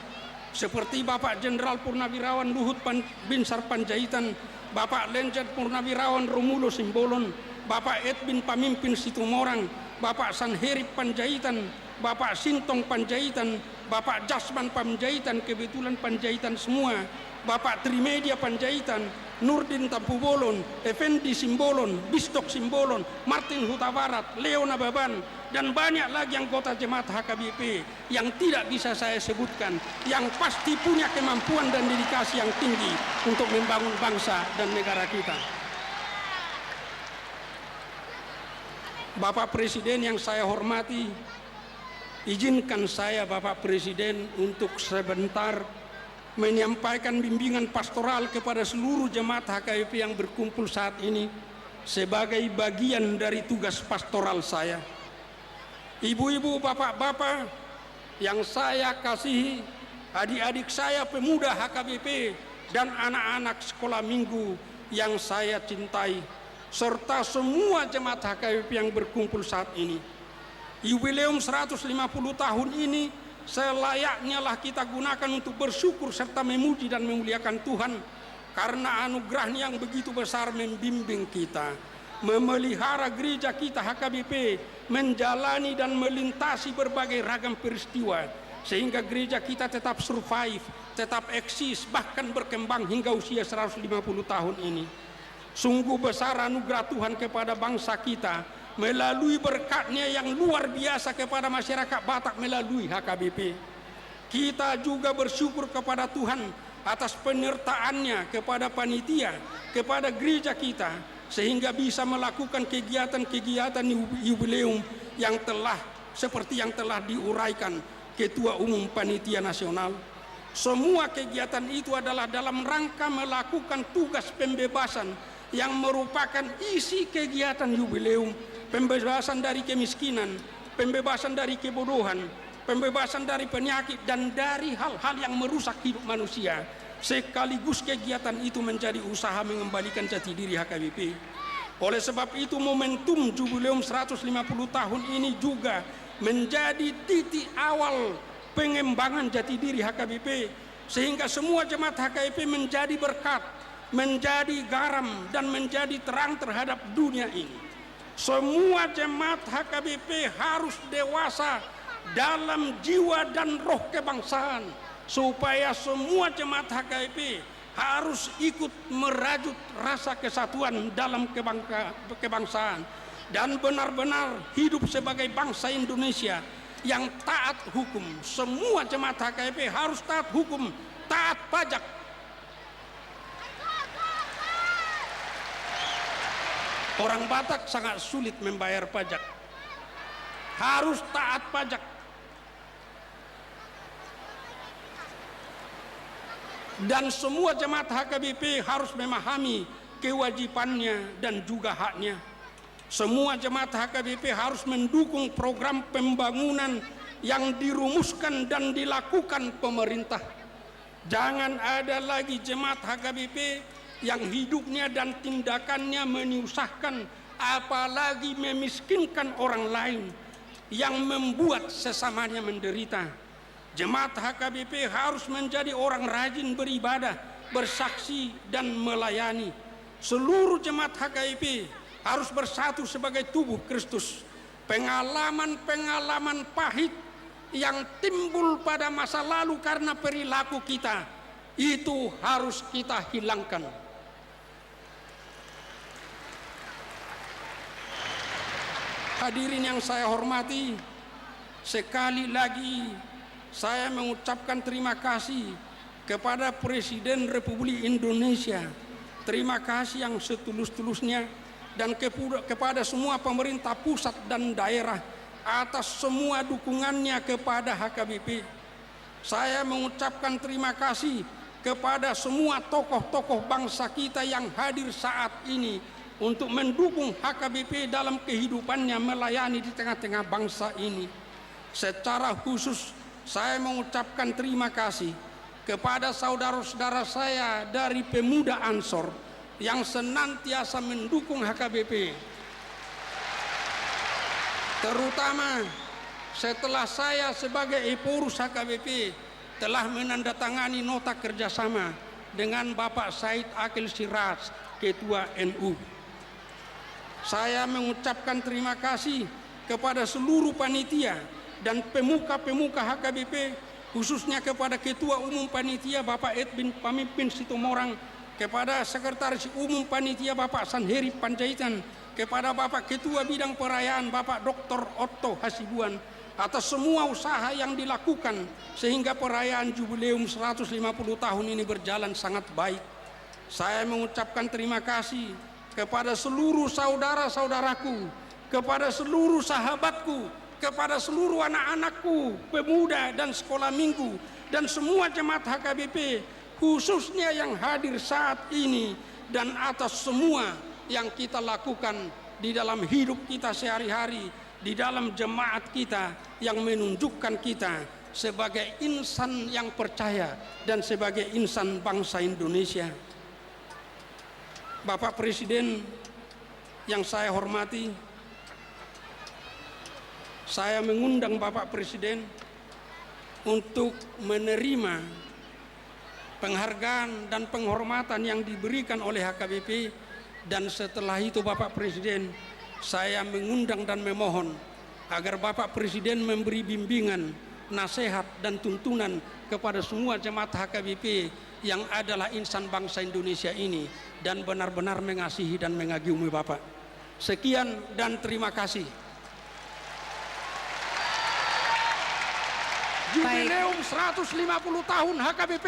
seperti Bapak Jenderal Purnawirawan Luhut Binsar Panjaitan, Bapak Letjen Purnawirawan Romulo Simbolon, Bapak Edwin Pamimpin Situmorang, Bapak Sanherip Panjaitan, Bapak Sintong Panjaitan, Bapak Jasman Panjaitan, kebetulan Panjaitan semua, Bapak Trimedia Panjaitan, Nurdin Tampubolon, Effendi Simbolon, Bistok Simbolon, Martin Huta Barat, Leo Nababan, dan banyak lagi anggota jemaat HKBP yang tidak bisa saya sebutkan, yang pasti punya kemampuan dan dedikasi yang tinggi untuk membangun bangsa dan negara kita. Bapak Presiden yang saya hormati, izinkan saya Bapak Presiden untuk sebentar menyampaikan bimbingan pastoral kepada seluruh jemaat HKBP yang berkumpul saat ini sebagai bagian dari tugas pastoral saya. Ibu-ibu, bapak-bapak yang saya kasihi, adik-adik saya pemuda HKBP dan anak-anak sekolah minggu yang saya cintai, serta semua jemaat HKBP yang berkumpul saat ini. Jubileum 150 tahun ini selayaknya lah kita gunakan untuk bersyukur serta memuji dan memuliakan Tuhan, karena anugerahnya yang begitu besar membimbing kita, memelihara gereja kita HKBP menjalani dan melintasi berbagai ragam peristiwa, sehingga gereja kita tetap survive, tetap eksis, bahkan berkembang hingga usia 150 tahun ini. Sungguh besar anugerah Tuhan kepada bangsa kita melalui berkatnya yang luar biasa kepada masyarakat Batak melalui HKBP. Kita juga bersyukur kepada Tuhan atas penyertaannya kepada panitia, kepada gereja kita, sehingga bisa melakukan kegiatan-kegiatan jubileum yang telah seperti yang telah diuraikan Ketua Umum Panitia Nasional. Semua kegiatan itu adalah dalam rangka melakukan tugas pembebasan yang merupakan isi kegiatan jubileum, pembebasan dari kemiskinan, pembebasan dari kebodohan, pembebasan dari penyakit dan dari hal-hal yang merusak hidup manusia. Sekaligus kegiatan itu menjadi usaha mengembalikan jati diri HKBP. Oleh sebab itu momentum jubileum 150 tahun ini juga menjadi titik awal pengembangan jati diri HKBP, sehingga semua jemaat HKBP menjadi berkat, menjadi garam dan menjadi terang terhadap dunia ini. Semua jemaat HKBP harus dewasa dalam jiwa dan roh kebangsaan, supaya semua jemaat HKBP harus ikut merajut rasa kesatuan dalam kebangsaan dan benar-benar hidup sebagai bangsa Indonesia yang taat hukum. Semua jemaat HKBP harus taat hukum, taat pajak. Orang Batak sangat sulit membayar pajak, harus taat pajak. Dan semua jemaat HKBP harus memahami kewajibannya dan juga haknya. Semua jemaat HKBP harus mendukung program pembangunan yang dirumuskan dan dilakukan pemerintah. Jangan ada lagi jemaat HKBP yang hidupnya dan tindakannya menyusahkan, apalagi memiskinkan orang lain, yang membuat sesamanya menderita. Jemaat HKBP harus menjadi orang rajin beribadah, bersaksi dan melayani. Seluruh jemaat HKBP harus bersatu sebagai tubuh Kristus. Pengalaman-pengalaman pahit yang timbul pada masa lalu karena perilaku kita, itu harus kita hilangkan. Hadirin yang saya hormati, sekali lagi saya mengucapkan terima kasih kepada Presiden Republik Indonesia. Terima kasih yang setulus-tulusnya, dan kepada semua pemerintah pusat dan daerah atas semua dukungannya kepada HKBP. saya mengucapkan terima kasih kepada semua tokoh-tokoh bangsa kita yang hadir saat ini untuk mendukung HKBP dalam kehidupannya melayani di tengah-tengah bangsa ini. Secara khusus saya mengucapkan terima kasih kepada saudara-saudara saya dari Pemuda Ansor yang senantiasa mendukung HKBP. Terutama setelah saya sebagai Eporus HKBP telah menandatangani nota kerjasama dengan Bapak Said Akil Siraj, Ketua NU. Saya mengucapkan terima kasih kepada seluruh panitia dan pemuka-pemuka HKBP, khususnya kepada Ketua Umum Panitia Bapak Edwin Pamimpin Situmorang, kepada Sekretaris Umum Panitia Bapak Sanheri Panjaitan, kepada Bapak Ketua Bidang Perayaan Bapak Dr. Otto Hasibuan, atas semua usaha yang dilakukan sehingga perayaan jubileum 150 tahun ini berjalan sangat baik. Saya mengucapkan terima kasih kepada seluruh saudara-saudaraku, kepada seluruh sahabatku, kepada seluruh anak-anakku, pemuda dan sekolah minggu, dan semua jemaat HKBP, khususnya yang hadir saat ini, dan atas semua yang kita lakukan di dalam hidup kita sehari-hari, di dalam jemaat kita yang menunjukkan kita sebagai insan yang percaya dan sebagai insan bangsa Indonesia. Bapak Presiden yang saya hormati, saya mengundang Bapak Presiden untuk menerima penghargaan dan penghormatan yang diberikan oleh HKBP, dan setelah itu Bapak Presiden, saya mengundang dan memohon agar Bapak Presiden memberi bimbingan, nasihat dan tuntunan kepada semua jemaat HKBP yang adalah insan bangsa Indonesia ini dan benar-benar mengasihi dan mengagumi Bapak. Sekian dan terima kasih. Jubileum 150 tahun HKBP.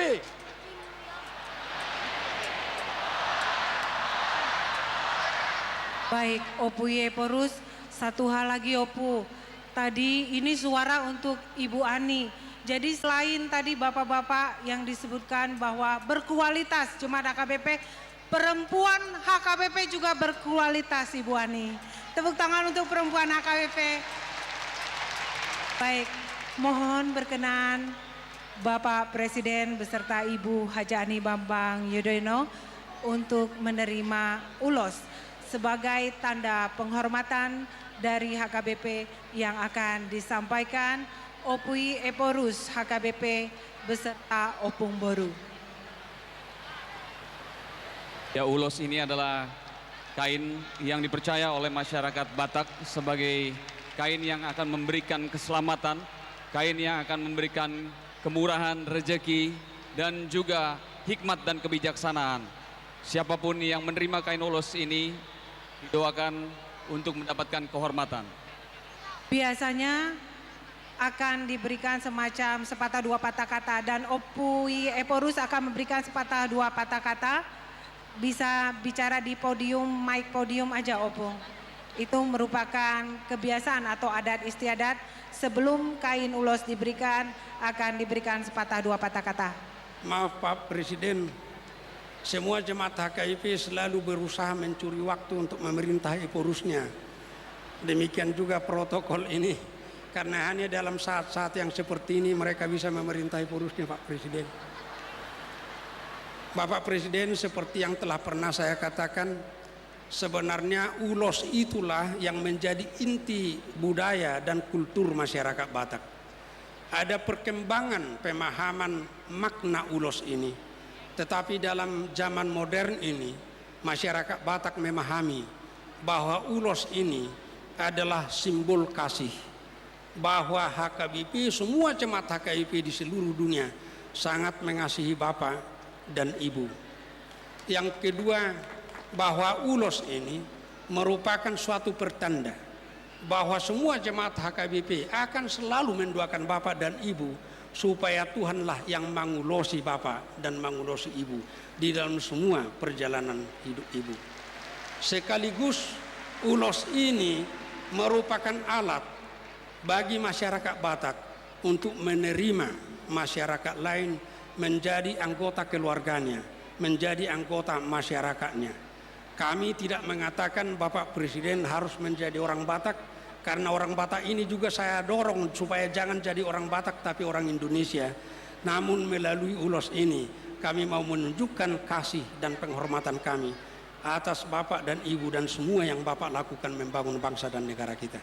Baik, Opu Eporus, satu hal lagi Opu. Tadi ini suara untuk Ibu Ani. Jadi selain tadi bapak-bapak yang disebutkan bahwa berkualitas jemaat HKBP, perempuan HKBP juga berkualitas Ibu Ani. Tepuk tangan untuk perempuan HKBP. Baik, mohon berkenan Bapak Presiden beserta Ibu Haja Ani Bambang Yudhoyono untuk menerima ulos sebagai tanda penghormatan dari HKBP yang akan disampaikan Opui Eporus HKBP beserta Opung Boru. Ya, ulos ini adalah kain yang dipercaya oleh masyarakat Batak sebagai kain yang akan memberikan keselamatan, kain yang akan memberikan kemurahan, rezeki, dan juga hikmat dan kebijaksanaan. Siapapun yang menerima kain ulos ini didoakan untuk mendapatkan kehormatan. Biasanya akan diberikan semacam sepatah dua patah kata, dan Opui Eporus akan memberikan sepatah dua patah kata. Bisa bicara di podium, mic podium aja Opung. Itu merupakan kebiasaan atau adat istiadat sebelum kain ulos diberikan, akan diberikan sepatah dua patah kata. Maaf Pak Presiden, semua jemaat HKBP selalu berusaha mencuri waktu untuk memerintah Eporusnya. Demikian juga protokol ini, karena hanya dalam saat-saat yang seperti ini mereka bisa memerintah Eporusnya Pak Presiden. Bapak Presiden, seperti yang telah pernah saya katakan, sebenarnya ulos itulah yang menjadi inti budaya dan kultur masyarakat Batak. Ada perkembangan pemahaman makna ulos ini, tetapi dalam zaman modern ini masyarakat Batak memahami bahwa ulos ini adalah simbol kasih, bahwa HKBP, semua jemaat HKBP di seluruh dunia sangat mengasihi Bapak dan Ibu. Yang kedua, bahwa ulos ini merupakan suatu pertanda bahwa semua jemaat HKBP akan selalu mendoakan Bapak dan Ibu supaya Tuhanlah yang mengulosi Bapak dan mengulosi Ibu di dalam semua perjalanan hidup Ibu. Sekaligus ulos ini merupakan alat bagi masyarakat Batak untuk menerima masyarakat lain menjadi anggota keluarganya, menjadi anggota masyarakatnya. Kami tidak mengatakan Bapak Presiden harus menjadi orang Batak, karena orang Batak ini juga saya dorong supaya jangan jadi orang Batak tapi orang Indonesia. Namun melalui ulos ini kami mau menunjukkan kasih dan penghormatan kami atas Bapak dan Ibu dan semua yang Bapak lakukan membangun bangsa dan negara kita.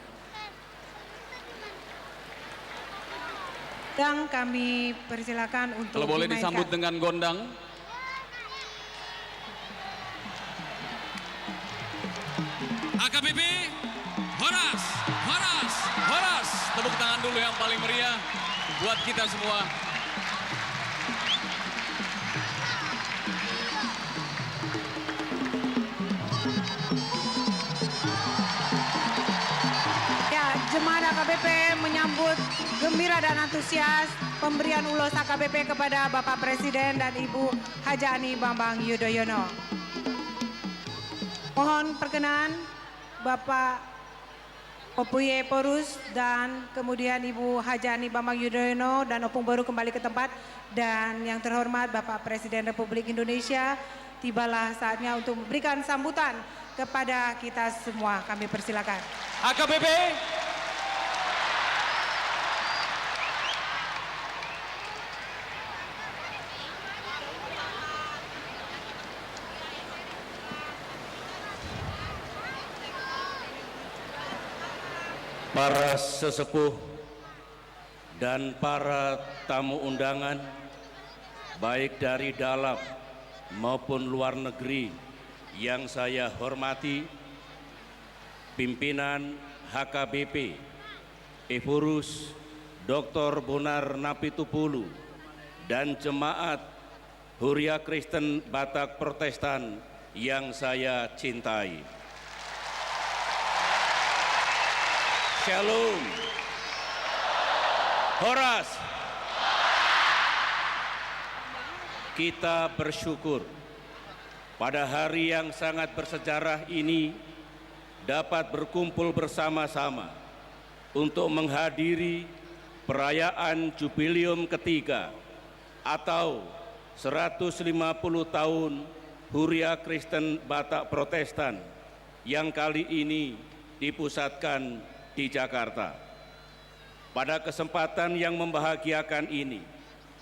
Dan kami persilakan untuk Kalau boleh dimainkan. disambut dengan gondang. AKBP Horas, Horas, Horas. Tepuk tangan dulu yang paling meriah buat kita semua. Ya, jemaat AKBP menyambut gembira dan antusias pemberian ulos AKBP kepada Bapak Presiden dan Ibu Haja Ani Bambang Yudhoyono. Mohon perkenan Bapak Opuye Porus dan kemudian Ibu Haja Ani Bambang Yudhoyono dan Opung Baru kembali ke tempat. Dan yang terhormat Bapak Presiden Republik Indonesia, tibalah saatnya untuk memberikan sambutan kepada kita semua. Kami persilakan. AKBP. Para sesepuh dan para tamu undangan, baik dari dalam maupun luar negeri yang saya hormati, pimpinan HKBP, Epurus Dr. Bonar Napitupulu, dan jemaat Huria Kristen Batak Protestan yang saya cintai. Shalom. Horas. Kita bersyukur pada hari yang sangat bersejarah ini dapat berkumpul bersama-sama untuk menghadiri perayaan jubileum ketiga atau 150 tahun Huria Kristen Batak Protestan yang kali ini dipusatkan di Jakarta. Pada kesempatan yang membahagiakan ini,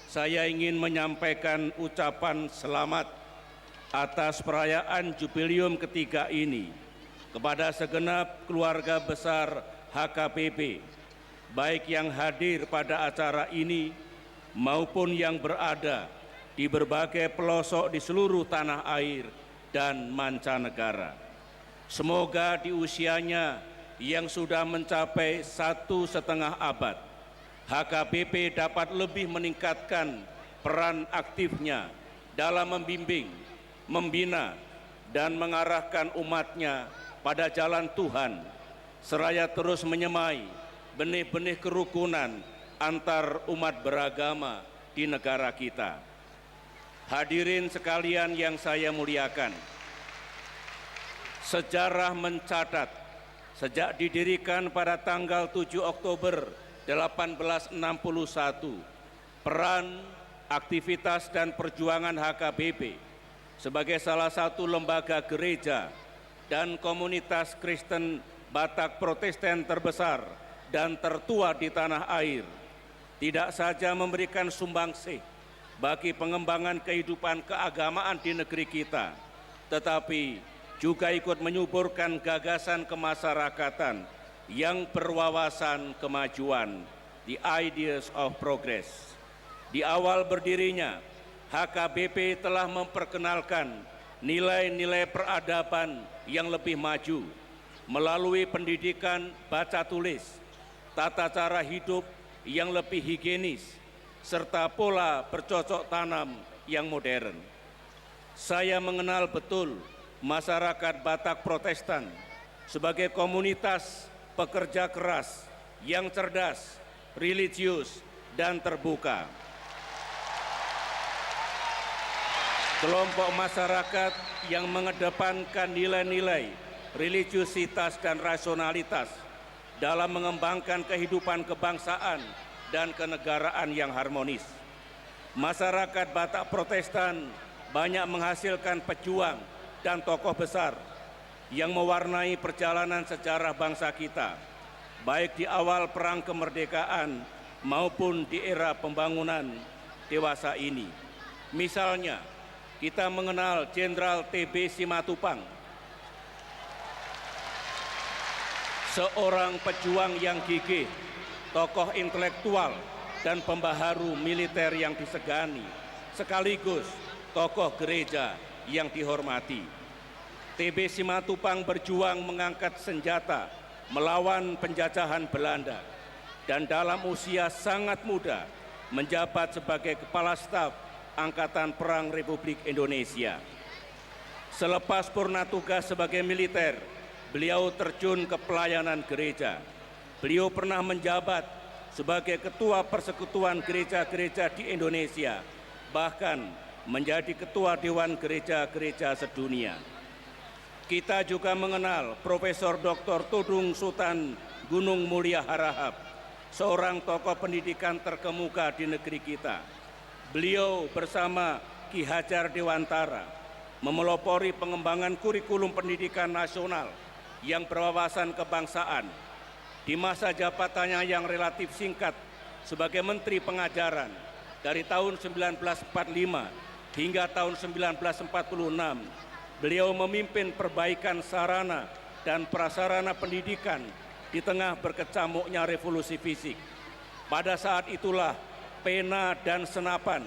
saya ingin menyampaikan ucapan selamat atas perayaan jubileum ketiga ini kepada segenap keluarga besar HKBP, baik yang hadir pada acara ini maupun yang berada di berbagai pelosok di seluruh tanah air dan mancanegara. Semoga di usianya yang sudah mencapai 1,5 abad, HKBP dapat lebih meningkatkan peran aktifnya dalam membimbing, membina, dan mengarahkan umatnya pada jalan Tuhan, seraya terus menyemai benih-benih kerukunan antar umat beragama di negara kita. Hadirin sekalian yang saya muliakan, sejarah mencatat sejak didirikan pada tanggal 7 Oktober 1861, peran, aktivitas, dan perjuangan HKBP sebagai salah satu lembaga gereja dan komunitas Kristen Batak Protestan terbesar dan tertua di tanah air, tidak saja memberikan sumbangsih bagi pengembangan kehidupan keagamaan di negeri kita, tetapi juga ikut menyuburkan gagasan kemasyarakatan yang berwawasan kemajuan, the ideas of progress. Di awal berdirinya, HKBP telah memperkenalkan nilai-nilai peradaban yang lebih maju melalui pendidikan baca tulis, tata cara hidup yang lebih higienis, serta pola bercocok tanam yang modern. Saya mengenal betul masyarakat Batak Protestan sebagai komunitas pekerja keras yang cerdas, religius, dan terbuka. Kelompok masyarakat yang mengedepankan nilai-nilai religiusitas dan rasionalitas dalam mengembangkan kehidupan kebangsaan dan kenegaraan yang harmonis. Masyarakat Batak Protestan banyak menghasilkan pejuang dan tokoh besar yang mewarnai perjalanan sejarah bangsa kita, baik di awal perang kemerdekaan maupun di era pembangunan dewasa ini. Misalnya, kita mengenal Jenderal TB Simatupang, seorang pejuang yang gigih, tokoh intelektual dan pembaharu militer yang disegani, sekaligus tokoh gereja yang dihormati. TB Simatupang berjuang mengangkat senjata melawan penjajahan Belanda dan dalam usia sangat muda menjabat sebagai Kepala Staf Angkatan Perang Republik Indonesia. Selepas purna tugas sebagai militer, beliau terjun ke pelayanan gereja. Beliau pernah menjabat sebagai Ketua Persekutuan Gereja-Gereja di Indonesia, bahkan menjadi Ketua Dewan Gereja-Gereja Sedunia. Kita juga mengenal Profesor Dr. Tudung Sultan Gunung Mulia Harahap, seorang tokoh pendidikan terkemuka di negeri kita. Beliau bersama Ki Hajar Dewantara memelopori pengembangan kurikulum pendidikan nasional yang berwawasan kebangsaan. Di masa jabatannya yang relatif singkat sebagai Menteri Pengajaran dari tahun 1945 hingga tahun 1946, beliau memimpin perbaikan sarana dan prasarana pendidikan di tengah berkecamuknya revolusi fisik. Pada saat itulah pena dan senapan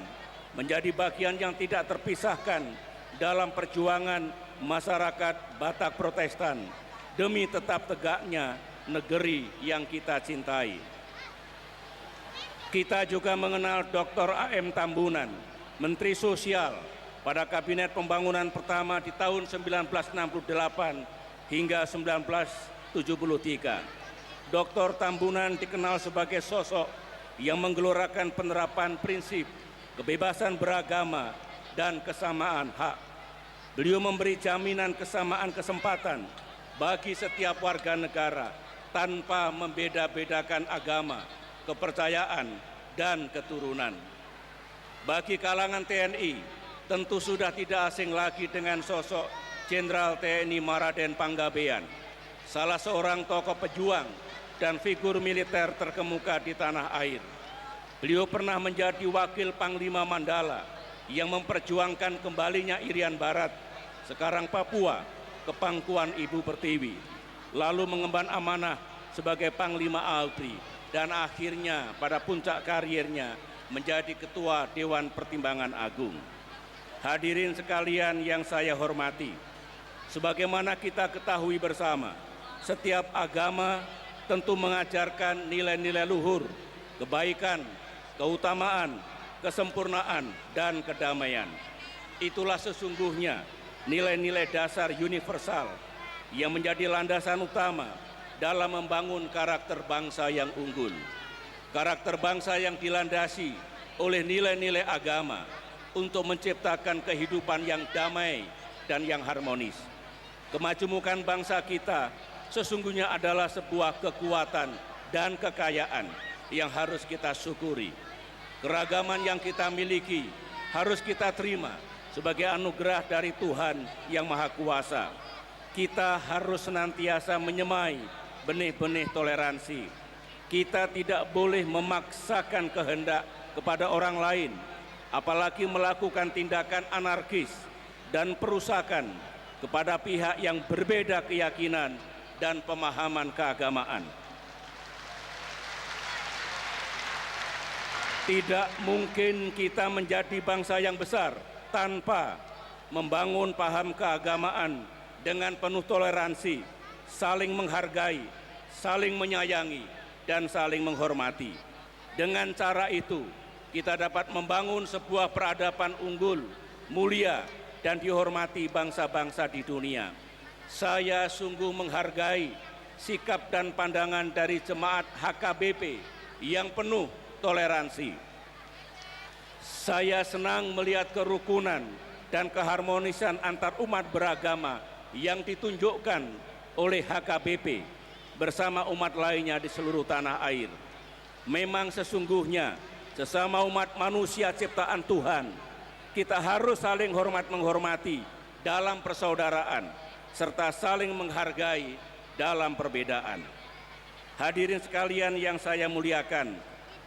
menjadi bagian yang tidak terpisahkan dalam perjuangan masyarakat Batak Protestan demi tetap tegaknya negeri yang kita cintai. Kita juga mengenal Dr. A.M. Tambunan, Menteri Sosial pada Kabinet Pembangunan pertama di tahun 1968 hingga 1973. Dr. Tambunan dikenal sebagai sosok yang menggelorakan penerapan prinsip kebebasan beragama dan kesamaan hak. Beliau memberi jaminan kesamaan kesempatan bagi setiap warga negara tanpa membeda-bedakan agama, kepercayaan, dan keturunan. Bagi kalangan TNI, tentu sudah tidak asing lagi dengan sosok Jenderal TNI Maraden Panggabean, salah seorang tokoh pejuang dan figur militer terkemuka di tanah air. Beliau pernah menjadi wakil Panglima Mandala yang memperjuangkan kembalinya Irian Barat, sekarang Papua, ke pangkuan Ibu Pertiwi, lalu mengemban amanah sebagai Panglima ABRI, dan akhirnya pada puncak karirnya menjadi Ketua Dewan Pertimbangan Agung. Hadirin sekalian yang saya hormati, sebagaimana kita ketahui bersama, setiap agama tentu mengajarkan nilai-nilai luhur, kebaikan, keutamaan, kesempurnaan, dan kedamaian. Itulah sesungguhnya nilai-nilai dasar universal yang menjadi landasan utama dalam membangun karakter bangsa yang unggul. Karakter bangsa yang dilandasi oleh nilai-nilai agama untuk menciptakan kehidupan yang damai dan yang harmonis. Kemajemukan bangsa kita sesungguhnya adalah sebuah kekuatan dan kekayaan yang harus kita syukuri. Keragaman yang kita miliki harus kita terima sebagai anugerah dari Tuhan yang Maha Kuasa. Kita harus senantiasa menyemai benih-benih toleransi. Kita tidak boleh memaksakan kehendak kepada orang lain, apalagi melakukan tindakan anarkis dan perusakan kepada pihak yang berbeda keyakinan dan pemahaman keagamaan. Tidak mungkin kita menjadi bangsa yang besar tanpa membangun paham keagamaan dengan penuh toleransi, saling menghargai, saling menyayangi, dan saling menghormati. Dengan cara itu, kita dapat membangun sebuah peradaban unggul, mulia, dan dihormati bangsa-bangsa di dunia. Saya sungguh menghargai sikap dan pandangan dari jemaat HKBP yang penuh toleransi. Saya senang melihat kerukunan dan keharmonisan antar umat beragama yang ditunjukkan oleh HKBP bersama umat lainnya di seluruh tanah air. Memang sesungguhnya sesama umat manusia ciptaan Tuhan, kita harus saling hormat-menghormati dalam persaudaraan, serta saling menghargai dalam perbedaan. Hadirin sekalian yang saya muliakan,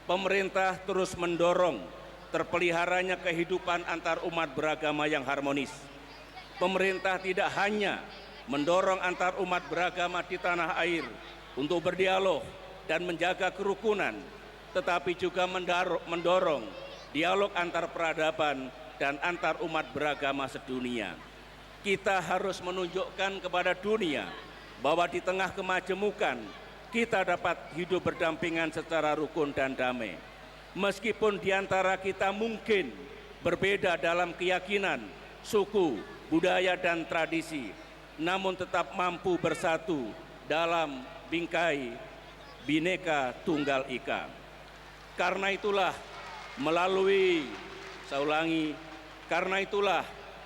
pemerintah terus mendorong terpeliharanya kehidupan antar umat beragama yang harmonis. Pemerintah tidak hanya mendorong antar umat beragama di tanah air untuk berdialog dan menjaga kerukunan, tetapi juga mendorong dialog antar peradaban dan antar umat beragama sedunia. Kita harus menunjukkan kepada dunia bahwa di tengah kemajemukan kita dapat hidup berdampingan secara rukun dan damai. Meskipun di antara kita mungkin berbeda dalam keyakinan, suku, budaya, dan tradisi, namun tetap mampu bersatu dalam bingkai Bhinneka Tunggal Ika. Karena itulah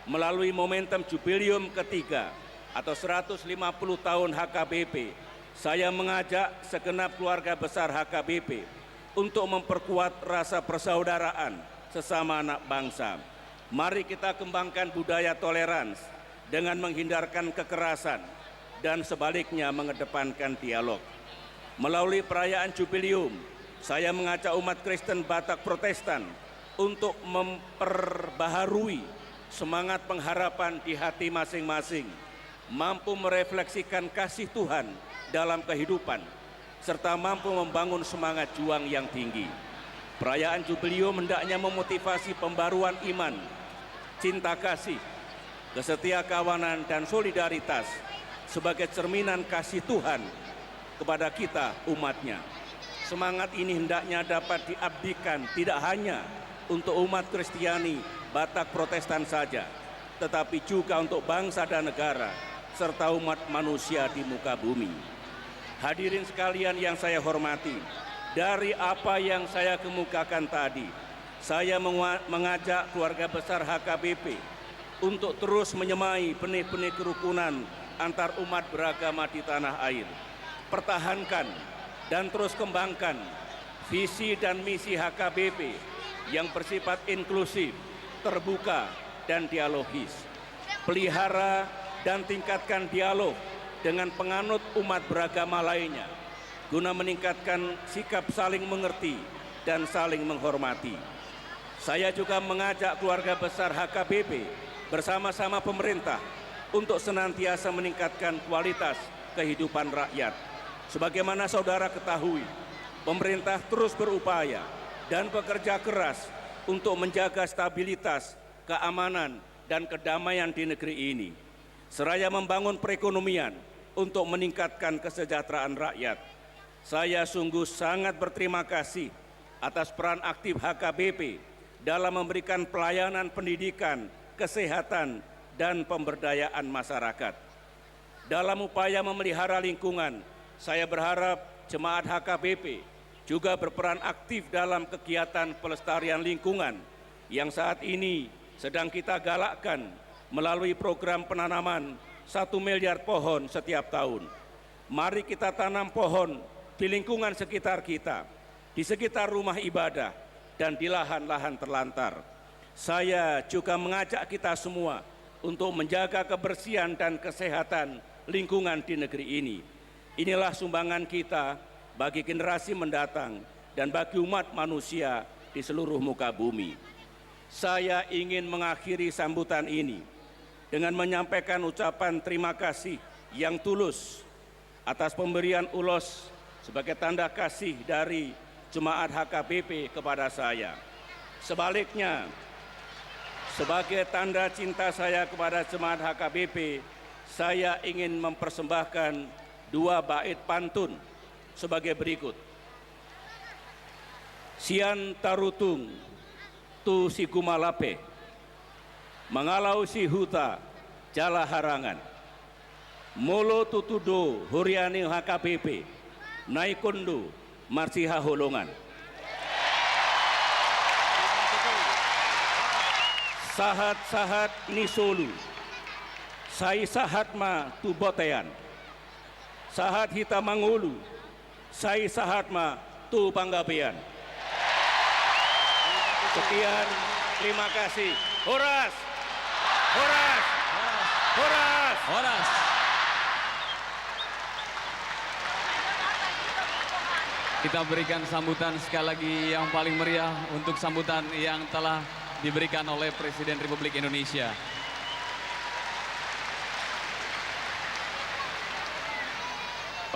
melalui momentum jubileum ketiga atau 150 tahun HKBP, saya mengajak segenap keluarga besar HKBP untuk memperkuat rasa persaudaraan sesama anak bangsa. Mari kita kembangkan budaya toleransi dengan menghindarkan kekerasan dan sebaliknya mengedepankan dialog. Melalui perayaan jubileum, saya mengajak umat Kristen Batak Protestan untuk memperbaharui semangat pengharapan di hati masing-masing, mampu merefleksikan kasih Tuhan dalam kehidupan, serta mampu membangun semangat juang yang tinggi. Perayaan jubileum hendaknya memotivasi pembaruan iman, cinta kasih, kesetiakawanan, dan solidaritas sebagai cerminan kasih Tuhan kepada kita umatnya. Semangat ini hendaknya dapat diabdikan tidak hanya untuk umat Kristiani Batak Protestan saja, tetapi juga untuk bangsa dan negara, serta umat manusia di muka bumi. Hadirin sekalian yang saya hormati, dari apa yang saya kemukakan tadi, saya mengajak keluarga besar HKBP untuk terus menyemai benih-benih kerukunan antar umat beragama di tanah air. Pertahankan dan terus kembangkan visi dan misi HKBP yang bersifat inklusif, terbuka, dan dialogis. Pelihara dan tingkatkan dialog dengan penganut umat beragama lainnya, guna meningkatkan sikap saling mengerti dan saling menghormati. Saya juga mengajak keluarga besar HKBP bersama-sama pemerintah untuk senantiasa meningkatkan kualitas kehidupan rakyat. Sebagaimana saudara ketahui, pemerintah terus berupaya dan bekerja keras untuk menjaga stabilitas, keamanan, dan kedamaian di negeri ini, seraya membangun perekonomian untuk meningkatkan kesejahteraan rakyat. Saya sungguh sangat berterima kasih atas peran aktif HKBP dalam memberikan pelayanan pendidikan, kesehatan, dan pemberdayaan masyarakat. Dalam upaya memelihara lingkungan, saya berharap jemaat HKBP juga berperan aktif dalam kegiatan pelestarian lingkungan yang saat ini sedang kita galakkan melalui program penanaman 1 miliar pohon setiap tahun. Mari kita tanam pohon di lingkungan sekitar kita, di sekitar rumah ibadah, dan di lahan-lahan terlantar. Saya juga mengajak kita semua untuk menjaga kebersihan dan kesehatan lingkungan di negeri ini. Inilah sumbangan kita bagi generasi mendatang dan bagi umat manusia di seluruh muka bumi. Saya ingin mengakhiri sambutan ini dengan menyampaikan ucapan terima kasih yang tulus atas pemberian ulos sebagai tanda kasih dari jemaat HKBP kepada saya. Sebaliknya, sebagai tanda cinta saya kepada jemaat HKBP, saya ingin mempersembahkan 2 bait pantun sebagai berikut. Sian tarutung tu si kumalape, mengalau si huta jala harangan, molo tutudo huriani HKBP, naikondo marsiha holongan. Sahat-sahat nisolu, sai sahatma tu botean, sahat hita mangulu, sai sahatma Ratu Panggabean. Sekian, terima kasih. Horas! Horas! Horas! Horas. Kita berikan sambutan sekali lagi yang paling meriah untuk sambutan yang telah diberikan oleh Presiden Republik Indonesia.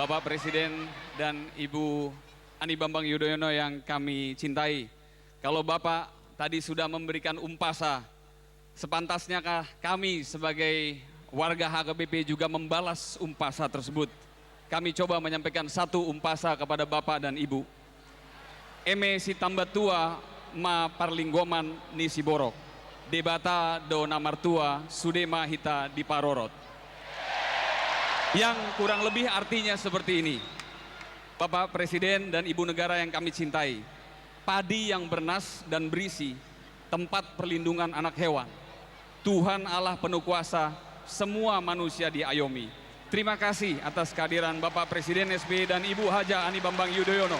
Bapak Presiden dan Ibu Ani Bambang Yudhoyono yang kami cintai, kalau Bapak tadi sudah memberikan umpasa, sepantasnyakah kami sebagai warga HKBP juga membalas umpasa tersebut? Kami coba menyampaikan satu umpasa kepada Bapak dan Ibu. Eme si tambat tua ma parlinggoman ni si borok. Debata do namartua sudema hita di parorot. Yang kurang lebih artinya seperti ini. Bapak Presiden dan Ibu Negara yang kami cintai, padi yang bernas dan berisi, tempat perlindungan anak hewan. Tuhan Allah penuh kuasa, semua manusia diayomi. Terima kasih atas kehadiran Bapak Presiden SBY dan Ibu Haja Ani Bambang Yudhoyono.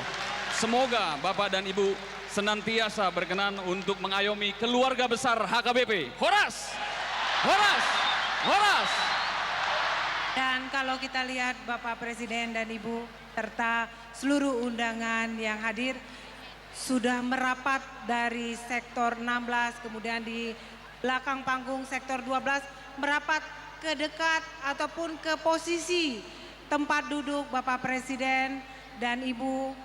Semoga Bapak dan Ibu senantiasa berkenan untuk mengayomi keluarga besar HKBP. Horas! Horas! Horas! Dan kalau kita lihat Bapak Presiden dan Ibu serta seluruh undangan yang hadir sudah merapat dari sektor 16, kemudian di belakang panggung sektor 12 merapat ke dekat ataupun ke posisi tempat duduk Bapak Presiden dan Ibu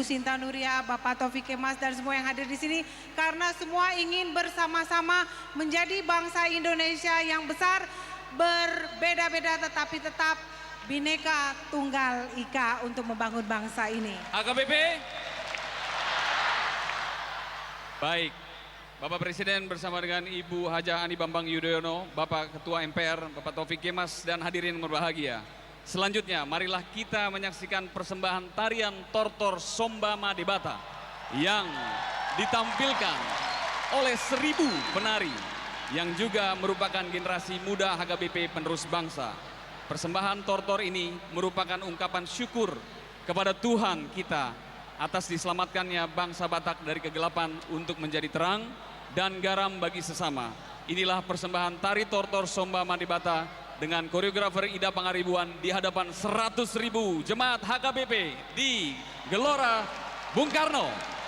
Sinta Nuria, Bapak Taufik Kemas dan semua yang hadir di sini, karena semua ingin bersama-sama menjadi bangsa Indonesia yang besar, berbeda-beda tetapi tetap Bhinneka Tunggal Ika untuk membangun bangsa ini. HKBP. Baik. Bapak Presiden bersama dengan Ibu Haja Ani Bambang Yudhoyono, Bapak Ketua MPR, Bapak Taufik Kemas dan hadirin yang berbahagia. Selanjutnya, marilah kita menyaksikan persembahan tarian Tortor Sombama Debata yang ditampilkan oleh 1000 penari yang juga merupakan generasi muda HKBP penerus bangsa. Persembahan Tortor ini merupakan ungkapan syukur kepada Tuhan kita atas diselamatkannya bangsa Batak dari kegelapan untuk menjadi terang dan garam bagi sesama. Inilah persembahan tari Tortor Sombama Debata dengan koreografer Ida Pangaribuan di hadapan 100.000 jemaat HKBP di Gelora Bung Karno.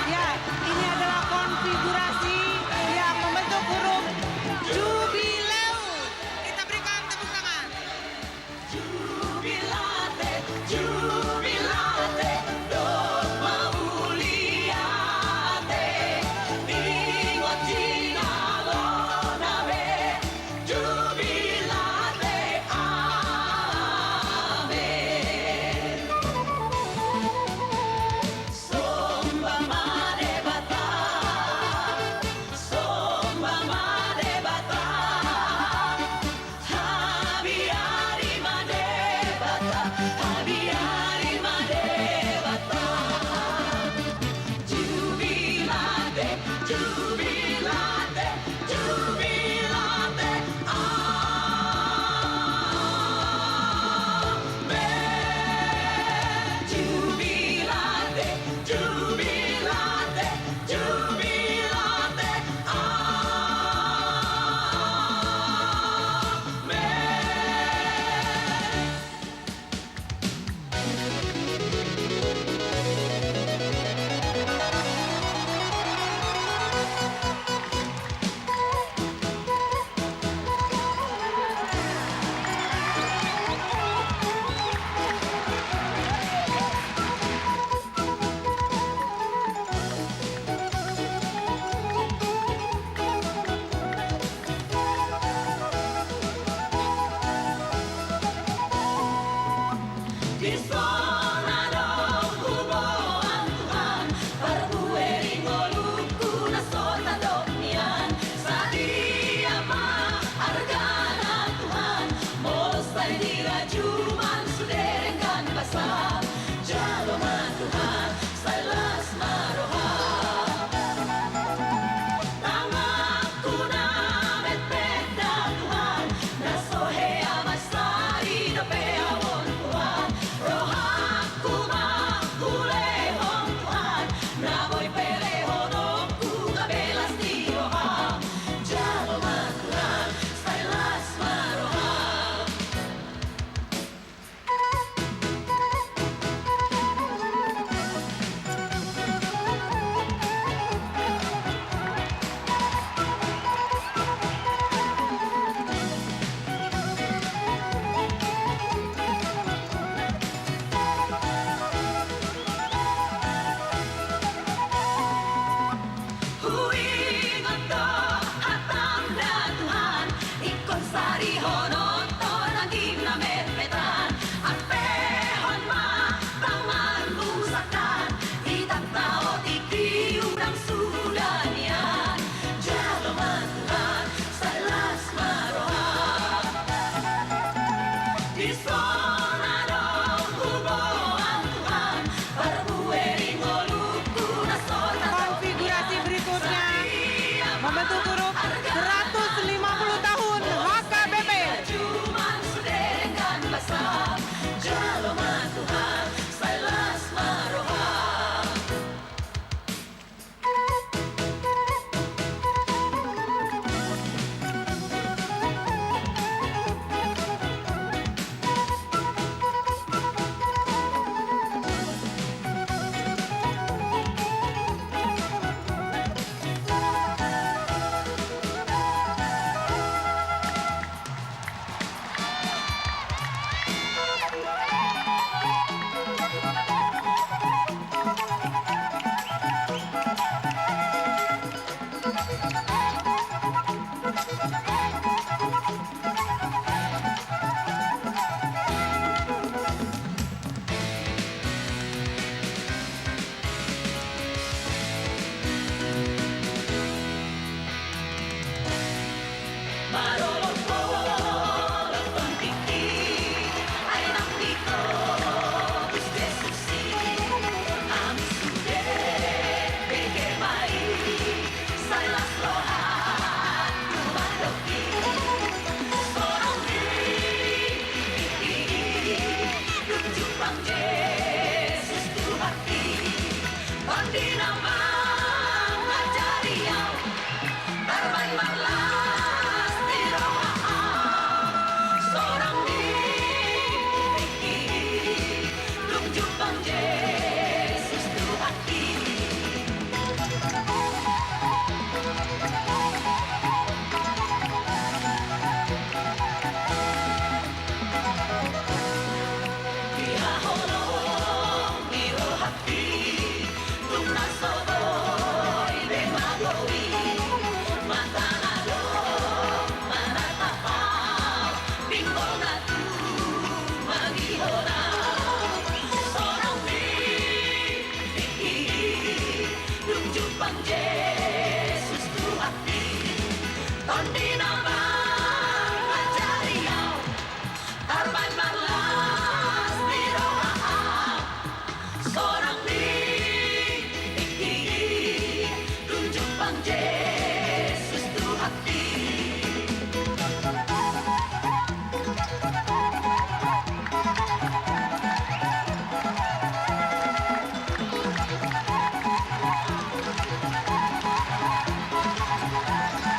Ya, ini adalah konfigurasi yang membentuk huruf Jubileu. Kita berikan tepuk tangan. Jubilate, jubilate, dogma muliate, ingot cinaloname, jubilate, amen. Somba mare bata, somba mare bata, habiari mare bata, habiari mare bata. Jubilate, jubilate, jubilate, amen. Jubilate, jubilate, jubilate, amen.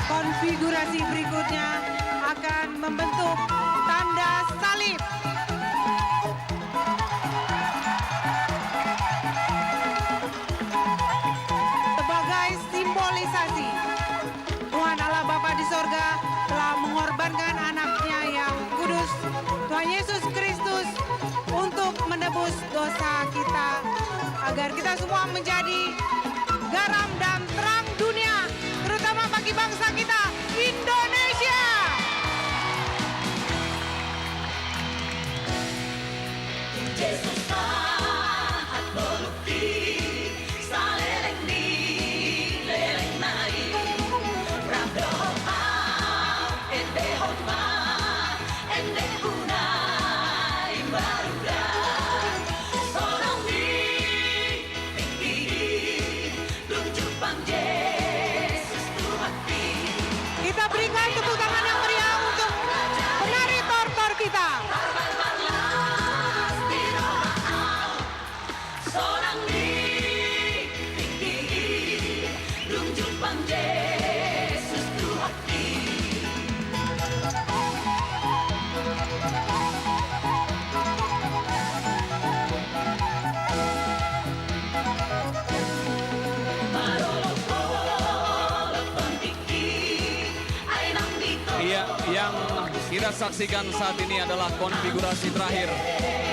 Konfigurasi berikutnya akan membentuk tanda salib. Sebagai simbolisasi Tuhan Allah Bapa di sorga telah mengorbankan anaknya yang kudus, Tuhan Yesus Kristus, untuk menebus dosa kita, agar kita semua menjadi garam dan terang dunia, terutama bagi bangsa kita, Indonesia. Yesus saat melukti saleleng di leleng naik rabdoha ende hotma ende hunai baruda sorong di tunjuk bang Yesus Tuhati. Kita berikan tepuk tangan yang meriah untuk penari tortor kita. Sorang di tunjuk bang Yesus Tuhati. Iya, yang kita saksikan saat ini adalah konfigurasi terakhir,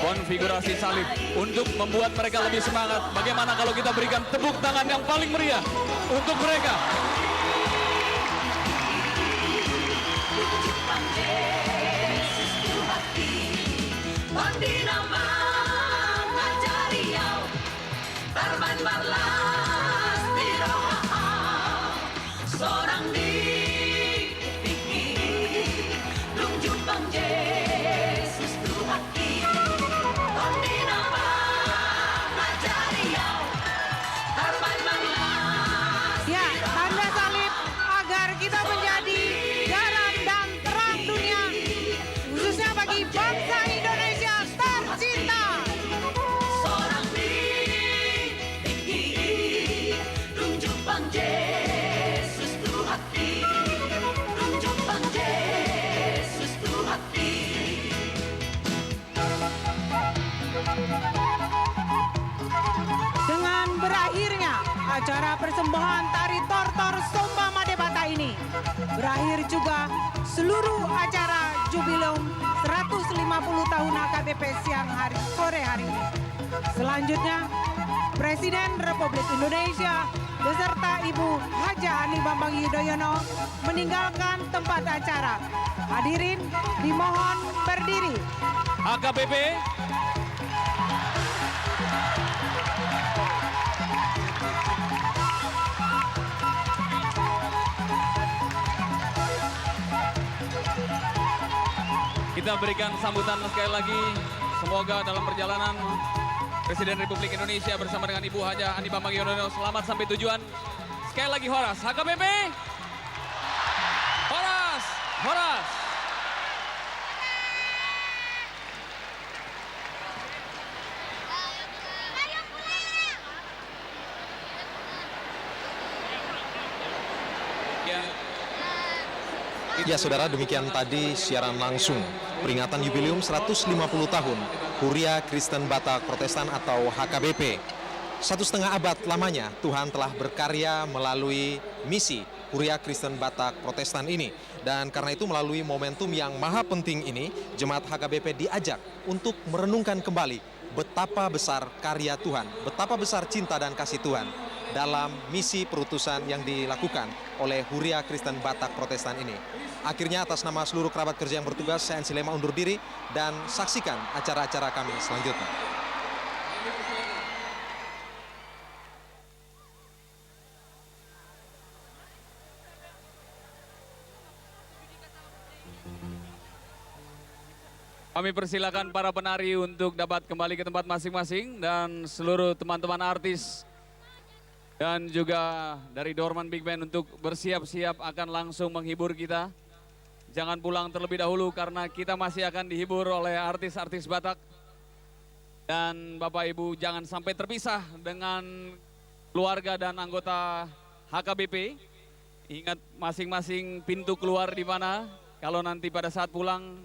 konfigurasi salib untuk membuat mereka lebih semangat. Bagaimana kalau kita berikan tepuk tangan yang paling meriah untuk mereka? Sorang di tunjuk bang Yesus Tuhati. Tondi nama ngajari yau tarban malas. Ya, tanda salib agar kita menjadi garam dan terang dunia, khususnya bagi bangsa Indonesia tercinta. Sorang di tunjuk bang Yesus Tuhati. Tunjuk bang Yesus Tuhati. Dengan berakhirnya acara persembahan tari tortor Somba Madebata ini, berakhir juga seluruh acara jubileum 150 tahun HKBP sore hari ini. Selanjutnya, Presiden Republik Indonesia beserta Ibu Haja Ani Bambang Yudhoyono meninggalkan tempat acara. Hadirin dimohon berdiri. HKBP kita berikan sambutan sekali lagi. Semoga dalam perjalanan Presiden Republik Indonesia bersama dengan Ibu Haja Ani Bambang Yudhoyono selamat sampai tujuan. Sekali lagi Horas, HKBP. Horas, Horas. Ya saudara, demikian tadi siaran langsung peringatan jubileum 150 tahun Huria Kristen Batak Protestan atau HKBP. 1,5 abad lamanya Tuhan telah berkarya melalui misi Huria Kristen Batak Protestan ini. Dan karena itu melalui momentum yang maha penting ini, Jemaat HKBP diajak untuk merenungkan kembali betapa besar karya Tuhan, betapa besar cinta dan kasih Tuhan dalam misi perutusan yang dilakukan oleh Huria Kristen Batak Protestan ini. Akhirnya atas nama seluruh kerabat kerja yang bertugas, saya Ansilema undur diri dan saksikan acara-acara kami selanjutnya. Kami persilakan para penari untuk dapat kembali ke tempat masing-masing dan seluruh teman-teman artis dan juga dari Dorman Big Band untuk bersiap-siap akan langsung menghibur kita. Jangan pulang terlebih dahulu karena kita masih akan dihibur oleh artis-artis Batak. Dan Bapak Ibu jangan sampai terpisah dengan keluarga dan anggota HKBP. Ingat masing-masing pintu keluar di mana. Kalau nanti pada saat pulang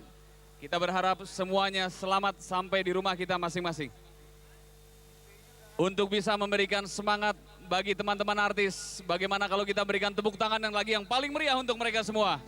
kita berharap semuanya selamat sampai di rumah kita masing-masing. Untuk bisa memberikan semangat bagi teman-teman artis, bagaimana kalau kita berikan tepuk tangan yang paling meriah untuk mereka semua.